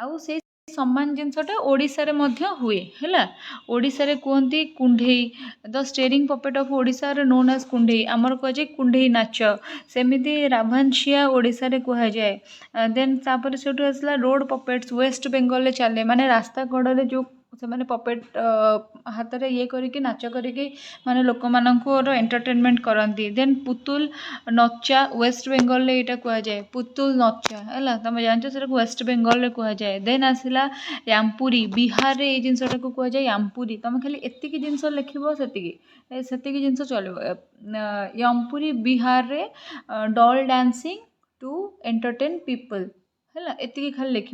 आउ से समान जिनसटा ओडिशा मध्य हुए है। ओडिशा रे कहती Kundhei the string puppet of Odisha known as Kundhei आमर कहुए कुंडेई नाच सेमती राभानसिया ओडिशा रे कहुए। देन तापर से आसला रोड पपेट्स वेस्ट बेंगल चले माने रास्ता कड़े जो से माने पपेट हाथ में ये करके नाच करके माने लोक मानकर एंटरटेनमेंट करती। देन पुतुल नचा वेस्ट बेंगल यहाँ कहुए पुतुल नचा है तुम जानते से वेस्ट बेंगल कहुए। देन आसला यामपुरी बिहार रे ये जिनसा को कहुए यामपुरी तुम खाली एतिक जिनस लिख से जिनस चलो। यामपुरी बिहार रे doll dancing to entertain people है एतिक खाली लिख।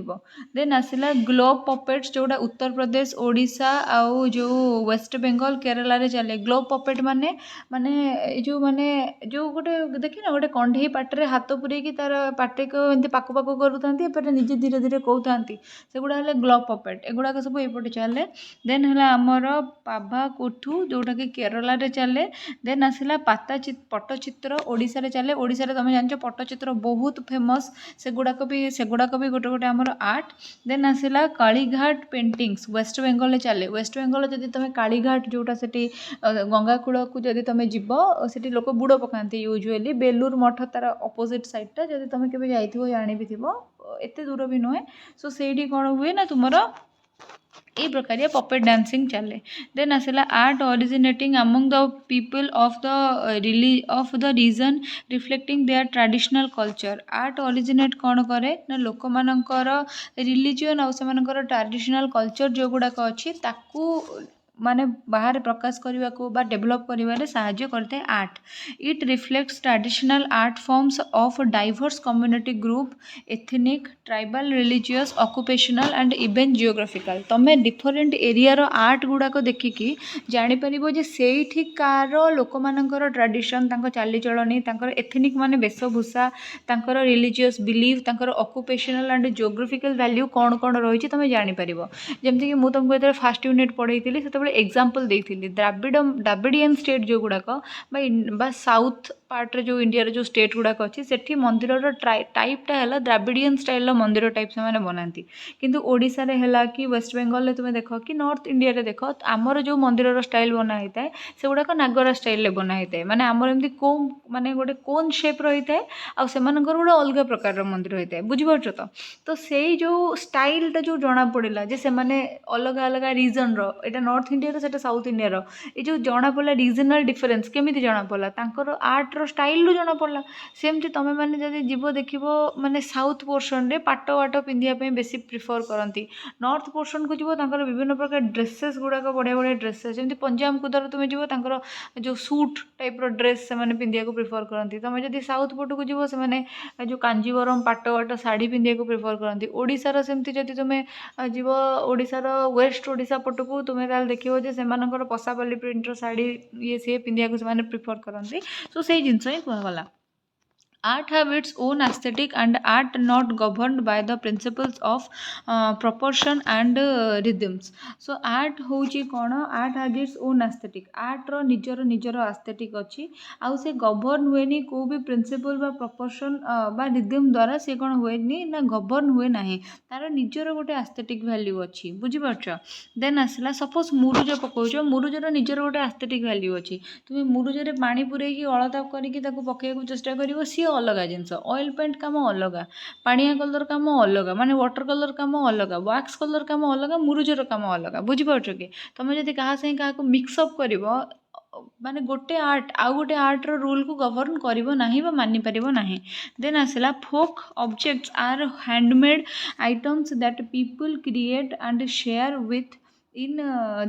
देन आसला ग्लोब पपेट्स जोड़ा उत्तर प्रदेश ओडिशा आउ जो वेस्ट बेंगल केरला रे चले। ग्लोब पपेट माने माने जो गोटे देखी ना गोटे कंढे पाटे हाथ पूरे तार पाटे को एमती पाक पाक करूँ निजे धीरे धीरे कहते से गुड़ा ग्लोब पपेट एगुड़ाक सब एपटे चले। देन है आमर पाभा कोठू जोटा कि केरला रे चले। देन आसला पट्टचित्र ओडिशा रे चले। ओडिशा रे तुम जान पट्टचित्र बहुत फेमस सेगुड़ाक भी गोटे गोटे आमर आर्ट। देन आसला कालीघाट पेंटिंग्स वेस्ट बेंगल चले। वेस्ट बेंगल जब तुम कालीघाट जोटा से गंगा कूल को जब तुम जीव से लोक बुड़ पकाती यूजुअली बेलूर मठ तार अपोजिट साइडटा जब तुम के जान भी थी एत दूर भी नुहे। सो से कौन हुए ना तुम ये प्रकार पपेट डांसिंग चले। देन आसला art originating among the people of the region reflecting their traditional culture. Art originate कौन करे ना लोक मानकर रिलीजन आउ से ट्रेडिशनल कल्चर जो गुड़ाक अच्छी ताकू माने बाहर प्रकाश करने को बा डेभलप करिवारे साहाय्य करते art. It reflects traditional art forms of diverse community group ethnic tribal religious occupational and even geographical. तमें डिफरेंट एरिया आर्ट गुड़ाक देखिकी जापर जे सेठिकार लोक मानकर ट्रेडिशन चालीचलनी एथनिक माने वेशभूषा religious believe occupational and geographical value कौन कौन रही तुम जापर। जमती कि मुझे तुमको जो फास्ट यूनिट पढ़ी से एग्जांपल देती द्राविडियन स्टेट जो गुड़ाक बा साउथ पार्ट जो इंडिया जो स्टेट गुड़ाक अच्छी से मंदिर टाइपटा है द्राविडियन स्टाइल मंदिर टाइप से बनाती। किंतु ओडिशा रे है कि वेस्ट बेंगल तुम देख कि नॉर्थ इंडिया रे देख आमर जो मंदिर स्टाइल बना होता है से गुड़ाक नागरा स्टाइल बना होता है माने आमर एमती कोम माने गोटे कोन शेप रही है आउ गोटे अलग प्रकार मंदिर होता है बुझीपार। तो से जो स्टाइलटा जो जना पड़ा जे से अलग अलग रीजन रो नॉर्थ इंडिया से साउथ इंडिया ये जो जना पड़ा रीजनल डिफरेन्स केमी जना पड़ा तांकर आर्ट्र स्टाइल जना पड़ा। सेमती तुम मैंने जब जीव देख माने साउथ पोर्शन रे पाट वाट पिंधापी बेसी प्रिफर करती। नॉर्थ पोर्शन को जीव विभिन्न प्रकार ड्रेसेस गुड़ाक बढ़िया बढ़िया ड्रेसेस जमी पंजाब कुदार तुम जीव जो सूट टाइप ड्रेस से पिंधा को प्रिफर करती। तुम जब साउथ पट को जीव से जो कांजीवरम पाट वाट शाढ़ी पिंधा को प्रिफर करती। ओडिशार सेमती जब तुम जीव ओडिशार वेस्ट ओडिशा पट को तुम देखो जे सेमानकर पसापाली प्रिंटर शाढ़ी ये सी पिंधा को से प्रिफर करती। सो से जिनस ही कहगला। Art have its own aesthetic and art not governed by the principles of proportion and rhythms. So art होची कौन art has its own aesthetic art रो निजर aesthetic अच्छी आउ से गवर्न हुए नी को भी प्रिंसिपल बा proportion बा rhythm द्वारा से कौन हुए नी ना गवर्न हुए नहीं तार निजर गोटे aesthetic value अच्छी बुझी पारछ। देन आसला सपोज मुरुज पकाउछ मुरुजर निजर गोटे aesthetic value अच्छी तुम मुरुजरे पानी पुरेकी अलता करके पकेया चेष्टा कर सी अलग जिनस ऑयल पेंट काम अलग पानिया कलर काम अलग माने वाटर कलर काम अलग वैक्स कलर काम अलग मुरुजर काम अलग बुझीपार कि तुम जब क्या मिक्सअप कर माने गोटे आर्ट आउ गोटे आर्ट्र रूल को गवर्न कर मानि पार ना। देन आसला folk objects are handmade items that people create and share with in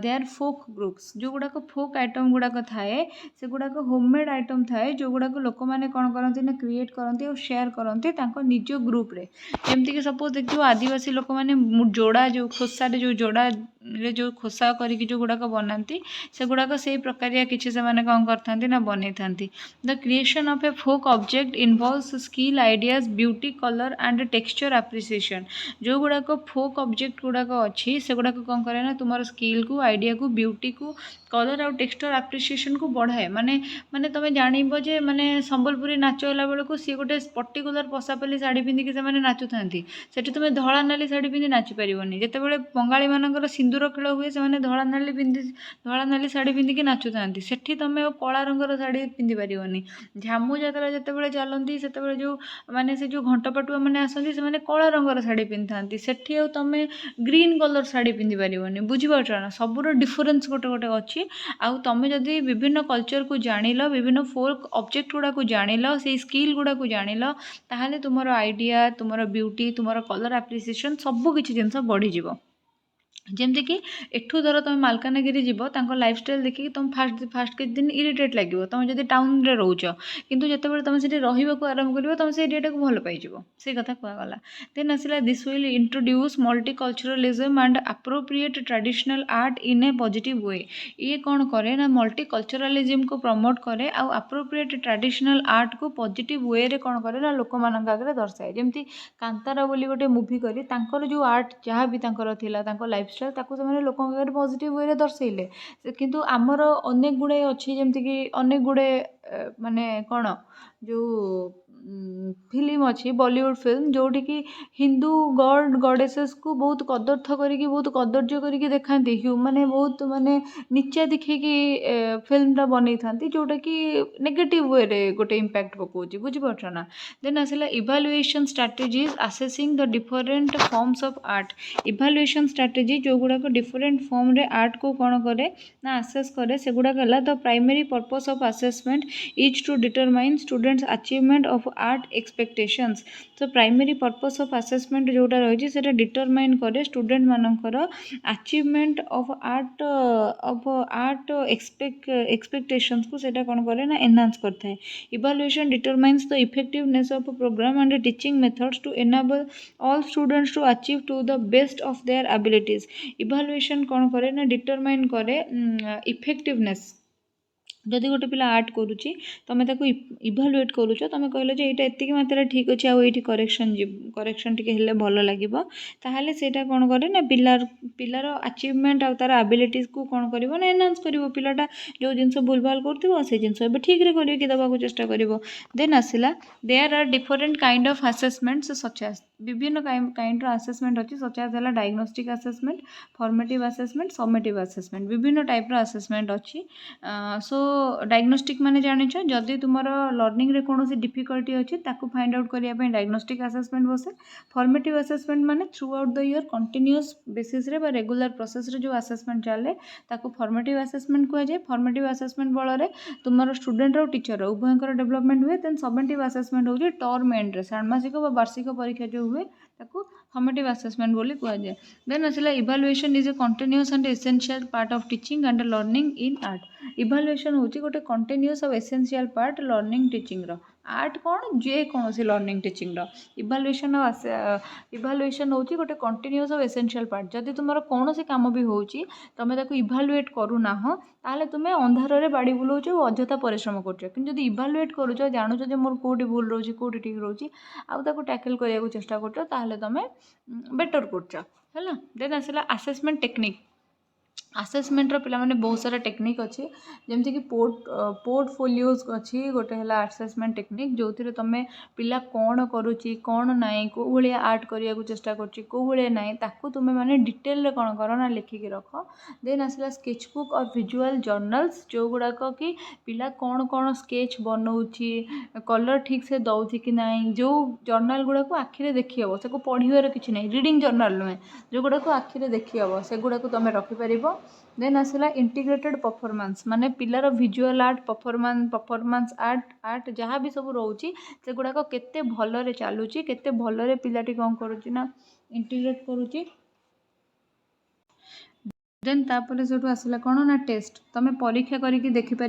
their folk groups जो गुड़ाक फोक आइटम गुड़ाक थाए से गुड़ाक होममेड आइटम थाए जो गुड़ाक लोक मैंने कौन करती ना क्रिएट करती और शेयर करती निज ग्रुप रे। एमती कि सपोज देखिए आदिवासी लोक मैंने जोड़ा जो खोसारे जो जोड़ा रे जो खोसा करिकी जो गुड़ाक बनाती से गुड़ाक से प्रकारिया किसी से मैंने कौन करते ना बनई था। The creation of a folk object involves skill ideas beauty colour and texture appreciation. जो गुड़ाक फोक ऑब्जेक्ट गुड़ाक अच्छी से गुड़ाक कौन करे ना तुम स्किल को आइडिया को ब्यूटी को कलर आउ टेक्सचर एप्रिसिएशन को बढ़ाए। माने माने तुम जानव जे माने संबलपुरी नाच होला बेलू सी गोटे पर्टिकुलर पसापाली शाढ़ी पिंधिकी से नाचुता सेठी तुम धड़ा नाली शाढ़ी पिंधि नाची पारनि। जितेबाला बंगाली मानकर सिंदूर खेल हुए से धड़ा नाली धड़ा नाली शाढ़ी पिंधिकी नाचुता सेठी तुम कला रंगर शाढ़ी पिंधि पारनि। झामू जात्रा जितेबाला चलती से जो माने से जो घंटपाटुआ मैंने आसती से कला रंगर शाढ़ी पिंधि था सेठी तुम ग्रीन कलर शाढ़ी पिंधि पारनि। बुझीपार ना सबूर डिफरेन्स गोटे गोटे अच्छी। आउ तुम जदि विभिन्न कल्चर को जानिल विभिन्न फोक ऑब्जेक्ट गुड़ा को जानिल से स्किल गुड़ा को जानिल ताहले तुमर आइडिया तुमर ब्यूटी तुमर कलर एप्रिसिएशन सबू किसी जिनस बढ़ीज। जमती कि एठू धर तुम मालकानगिरी जीव लाइफस्टाइल देखिए तुम फास्ट किसी दिन इरिटेट लगे तुम जब टाउन रे रोच किंतु जितेबाला तुम से रही आरंभ कर तुम से एरिया को भल पाई से कथा कहगला। देन आसला this will introduce multiculturalism and appropriate traditional art in A positive way. ये कौन करे ना मल्टीकल्चरलिज्म को प्रमोट करे आउ अप्रोप्रिएट ट्रेडिशनल आर्ट को पॉजिटिव वे रे कौन करे ना लोक मान आगे दर्शाए। जमती कांतारा बोली गोटे मूवी करी जो आर्ट जहाँ भी थिला लाइफ से लोक पॉजिटिव वे दर्शेले किंतु आमर अनेक गुड़े अच्छी जमती कि अनेक गुड़े माने कौन जो फिल्म अच्छी बॉलीवुड फिल्म जोटी कि हिंदू गॉड गॉडेसेस को बहुत कदर्थ करी बहुत कदर्य करी देखाती माने बहुत माने नीचा दिखेकी फिल्मटा बनई था जोटा कि नेगेटिव वे रे गोटे इम्पैक्ट पकाउची। बुझीपार ना। देन आसला evaluation strategies assessing the different forms of art. Evaluation strategy जो गुड़ाक डिफरेंट फॉर्म रे आर्ट को कौन करे ना आसेस करे से गुड़ाक the primary purpose of assessment is to determine students achievement of art expectations. तो प्राइमरी पर्पस ऑफ असेसमेंट जोटा रही है डिटरमाइन करे स्टूडेंट मानकर अचीवमेंट ऑफ आर्ट एक्सपेक्टेशंस को सेटा कौन करे ना एनहांस करता है। Evaluation determines the effectiveness of programme and teaching methods to enable all students to achieve to the best of their abilities. Evaluation कौन करे ना डिटरमाइन करे इफेक्टिवनेस। जदि गोटे पिला आर्ट करुच्ची तुम इभालुएट करुच तुम कहल ये एतिक मात्रा ठीक अच्छे आउ ये करेक्शन टी भल लगे ताहले सेटा कौन करे ना पिलार अचीवमेंट आउ तार एबिलिटीज को कौन कर ना एनहांस कर पिलाटा जो जिनस भूल भाल कर जिनस ठीक कर देवा चेष्टा कर। देन आसला there are different kind of assessments such as विभिन्न काइंड असेसमेंट अच्छी सच एज है diagnostic assessment formative assessment summative assessment विभिन्न टाइप असेसमेंट अच्छी। सो डायग्नोस्टिक माने जानिछ जदि तुमर लर्निंग रे कौन डिफिकल्टी अच्छी ताकू फाइंड आउट करने डायग्नोस्टिक असेसमेंट बसे। फॉर्मेटिव असेसमेंट माने through out the year continuous basis रे बा रेगुलर प्रोसेस रे जो असेसमेंट चले ताकू फॉर्मेटिव असेसमेंट कह जाए। फॉर्मेटिव असेसमेंट बल रे तुमर स्टूडेंट और टीचर उभयंकर डेवलपमेंट हुए। देन समेटिव असेसमेंट हो टर्म एंड रे षाण्मासिक व वार्षिक परीक्षा जो हुए ताकू फॉर्मेटिव असेसमेंट बोली कह जाए। देन आसला evaluation is a continuous and essential part of teaching and learning in art. Evaluation होची गोटे कंटिन्यूअस और एसेंशियल पार्ट लर्निंग टीचिंग रो। आर्ट कौन जे कौन सी लर्निंग टीचिंग रो इवैल्यूएशन होची गोटे कंटिन्यूअस और एसेंशियल पार्ट। जदि तुमर कौन सी काम भी होची तुम ताको इवैल्यूएट करूना हो ताहले तुमे अंधार रे बाड़ी बुलाउछ अଯଥା परिश्रम करछ किंतु जदि इवैल्यूएट करूछ जानुछ जे मोर कोठी भूल रोची कोठी ठीक रोची आउ ताको टैकल करिया को चेष्टा करछ ताहले तुमे बेटर करछ हैला। देन आसला असेसमेंट टेक्निक। असेसमेंट रो पिला माने बहुत सारा टेक्निक अच्छी जमती कि पोर्टफोलियोज अच्छी गोटे है असेसमेंट टेक्निक जो थी तुम पिला कौन करुच्ची कौन नाई कौ भाया आर्ट करने को चेष्टा करुच्ची कौ भाया नाई ताकू तुम मैंने डिटेल रे कौन कर ना लिखिकी रख। देन आसला स्केचबुक और विजुअल जर्नल्स जो गुड़ाक कि पिला कौन कौन स्केच बनाऊँगी कलर ठीक से दौथि कि नाई जो जर्नाल गुड़ाक आखिरे देखी हे से पढ़ार कि ना रीडिंग जर्नाल नुहे जो गुड़ाक आखिरे देखी हे से गुड़ाक तुम रखिपर। देन आसला इंटीग्रेटेड परफॉर्मेंस माने पिलार विजुअल आर्ट परफॉर्मेंस आर्ट जहाँ भी सब रोची से गुड़ाक केते भलरे चलुची केते भलरे पिलाटी कौन करुची ना इंटीग्रेट करुची। देन तापर से आसला कौन ना टेस्ट तुम परीक्षा करके देखिपर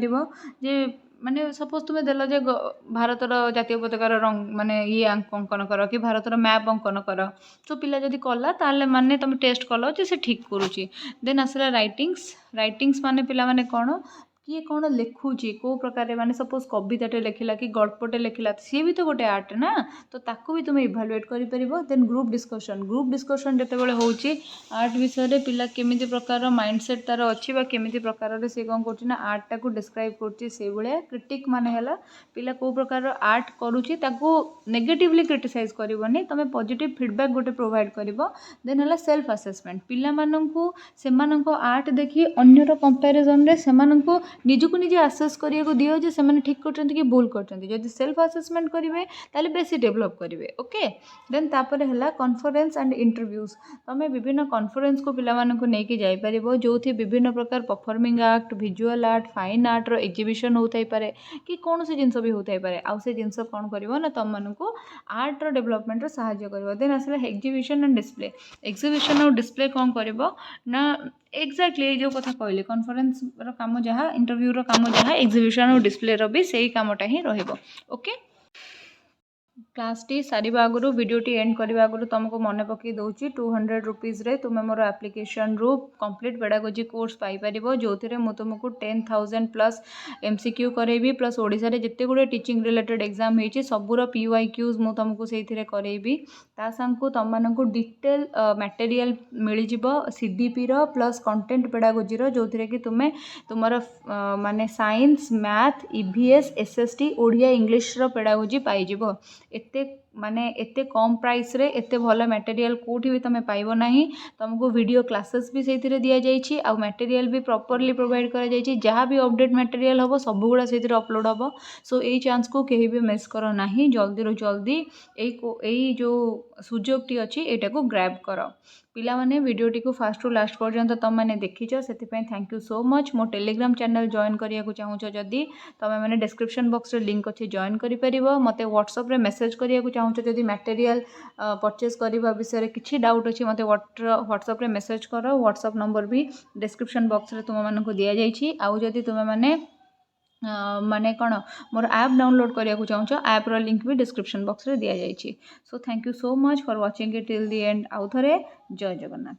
जे माने सपोज तुम्हें देल जे भारतर जातीय पताकार रंग माने ये अंकन कर कि भारतर मैप अंकन कर तो पिला जदि कला ताले माने तुम टेस्ट कल जे से ठीक करुच्ची। देन आसला राइटिंग्स माने पिला माने कौन किए कौन लिखुची कौ प्रकार माने सपोज कविताटे लिखला कि गल्पटे लिखला सी भी तो गोटे आर्ट ना तो ताकू भी तुम इभालुएट कर। देन ग्रुप डिस्कशन जितेबाला होची आर्ट विषय पिला केमिति प्रकार माइंडसेट तार अच्छी बा केमिति प्रकार से कौन कर आर्ट टाक डिस्क्राइब कर से भाया क्रिटिक माने हला पिला को प्रकार आर्ट करुच्ची ताकू नेगेटिवली क्रिटिसाइज करबनी तुम पॉजिटिव फीडबैक गोटे प्रोवाइड करिवो। देन हला सेल्फ असेसमेंट पिला माननकु सेमानंको आर्ट देखि अन्यर कंपैरिजन रे सेमानंको निजको निजे आसेस करिया दियो जे सेमाने ठीक करछन्ती कि भूल करछन्ती जदि सेल्फ असेसमेंट करिवे ताले बेसी डेवलप करिवे। ओके देन तापर हला कॉन्फ्रेंस एंड इंटरव्यूज तमे विभिन्न कॉन्फ्रेंस को पिला माननकु नेकी जाई परिबो जोथि विभिन्न प्रकार performing art visual art fine art रो एग्जीबिशन होताई पारे कि कौन से जिनस भी होताई पारे आउ से जिनस कोन करिवो ना तम माननकु आर्ट रो डेवलपमेंट रो सहायता करिवो। देन आसला एग्जीबिशन एंड डिस्प्ले एग्जीबिशन और डिस्प्ले कौन करिवो ना एक्जाक्टली जो कथा कहली कॉन्फ्रेंस रो काम जहाँ इंटरव्यू रो काम जहाँ एग्जीबिशन और डिस्प्ले रो भी सही कामटा ही रहिबो। ओके क्लास टी सारिबा आगु वीडियो टी एंड करबा आगु तुमको मन पकई दउची 200 रुपीज रे तुम मोर एप्लिकेशन रू कंप्लीट पेडागोजी कोर्स पाई परिबो जो थिरे मु तुमको 10,000 प्लस एमसीक्यू करेबी प्लस ओडिसा रे जत्ते गुडे टीचिंग रिलेटेड एग्जाम हेची सबुर पीवाईक्यूज मु तुमको सेथिरे करेबी ता संगको तुम माननको डिटेल मटेरियल मिली जिवो सीडीपी रो प्लस कंटेंट पेडागोजी रो जो थिरे कि तुमे तुमर माने science math EVS SST Odia English रो पेडागोजी पाई जिवो। एते माने एते कम प्राइस रे एते भल मटेरियल कोठी भी तमे पाइबो नाही तुमको वीडियो क्लासेस भी सेथिरे दिया जाइछि आ मटेरियल भी प्रॉपर्ली प्रोवाइड करा जाइछि जहाँ भी अपडेट मटेरियल हबो सब गुडा सेथिरे अपलोड हबो। सो एई चांस को केही भी मिस करो नाही जल्दी रो जल्दी एई जो सुजोग टी अछि एटा को ग्रैब करो। पिला माने वीडियो टी को फास्ट टू लास्ट पर्यंत तुम माने देखिछ सेति पय थैंक यू सो मच। मो टेलीग्राम चैनल जॉइन करिया को चाहूछ जदी तमे माने डिस्क्रिप्शन बॉक्स रे लिंक अछि जॉइन करि परिबो मते व्हाट्सएप रे मेसेज करिया को चाहूछ जदी मटेरियल परचेस करबा विषय रे किछि डाउट अछि मते व्हाट्सएप रे मेसेज करो व्हाट्सएप नंबर भी डिस्क्रिप्शन बॉक्स रे तुम मानन को दिया जाइछि। आउ जदी तुमे माने माने कौन मोर ऐप डाउनलोड करिया को चाहूछ ऐप रो लिंक भी डिस्क्रिप्शन बॉक्स रे दिया जाइछि। So thank you so much for watching it till the end आउ थरे जय जगन्नाथ।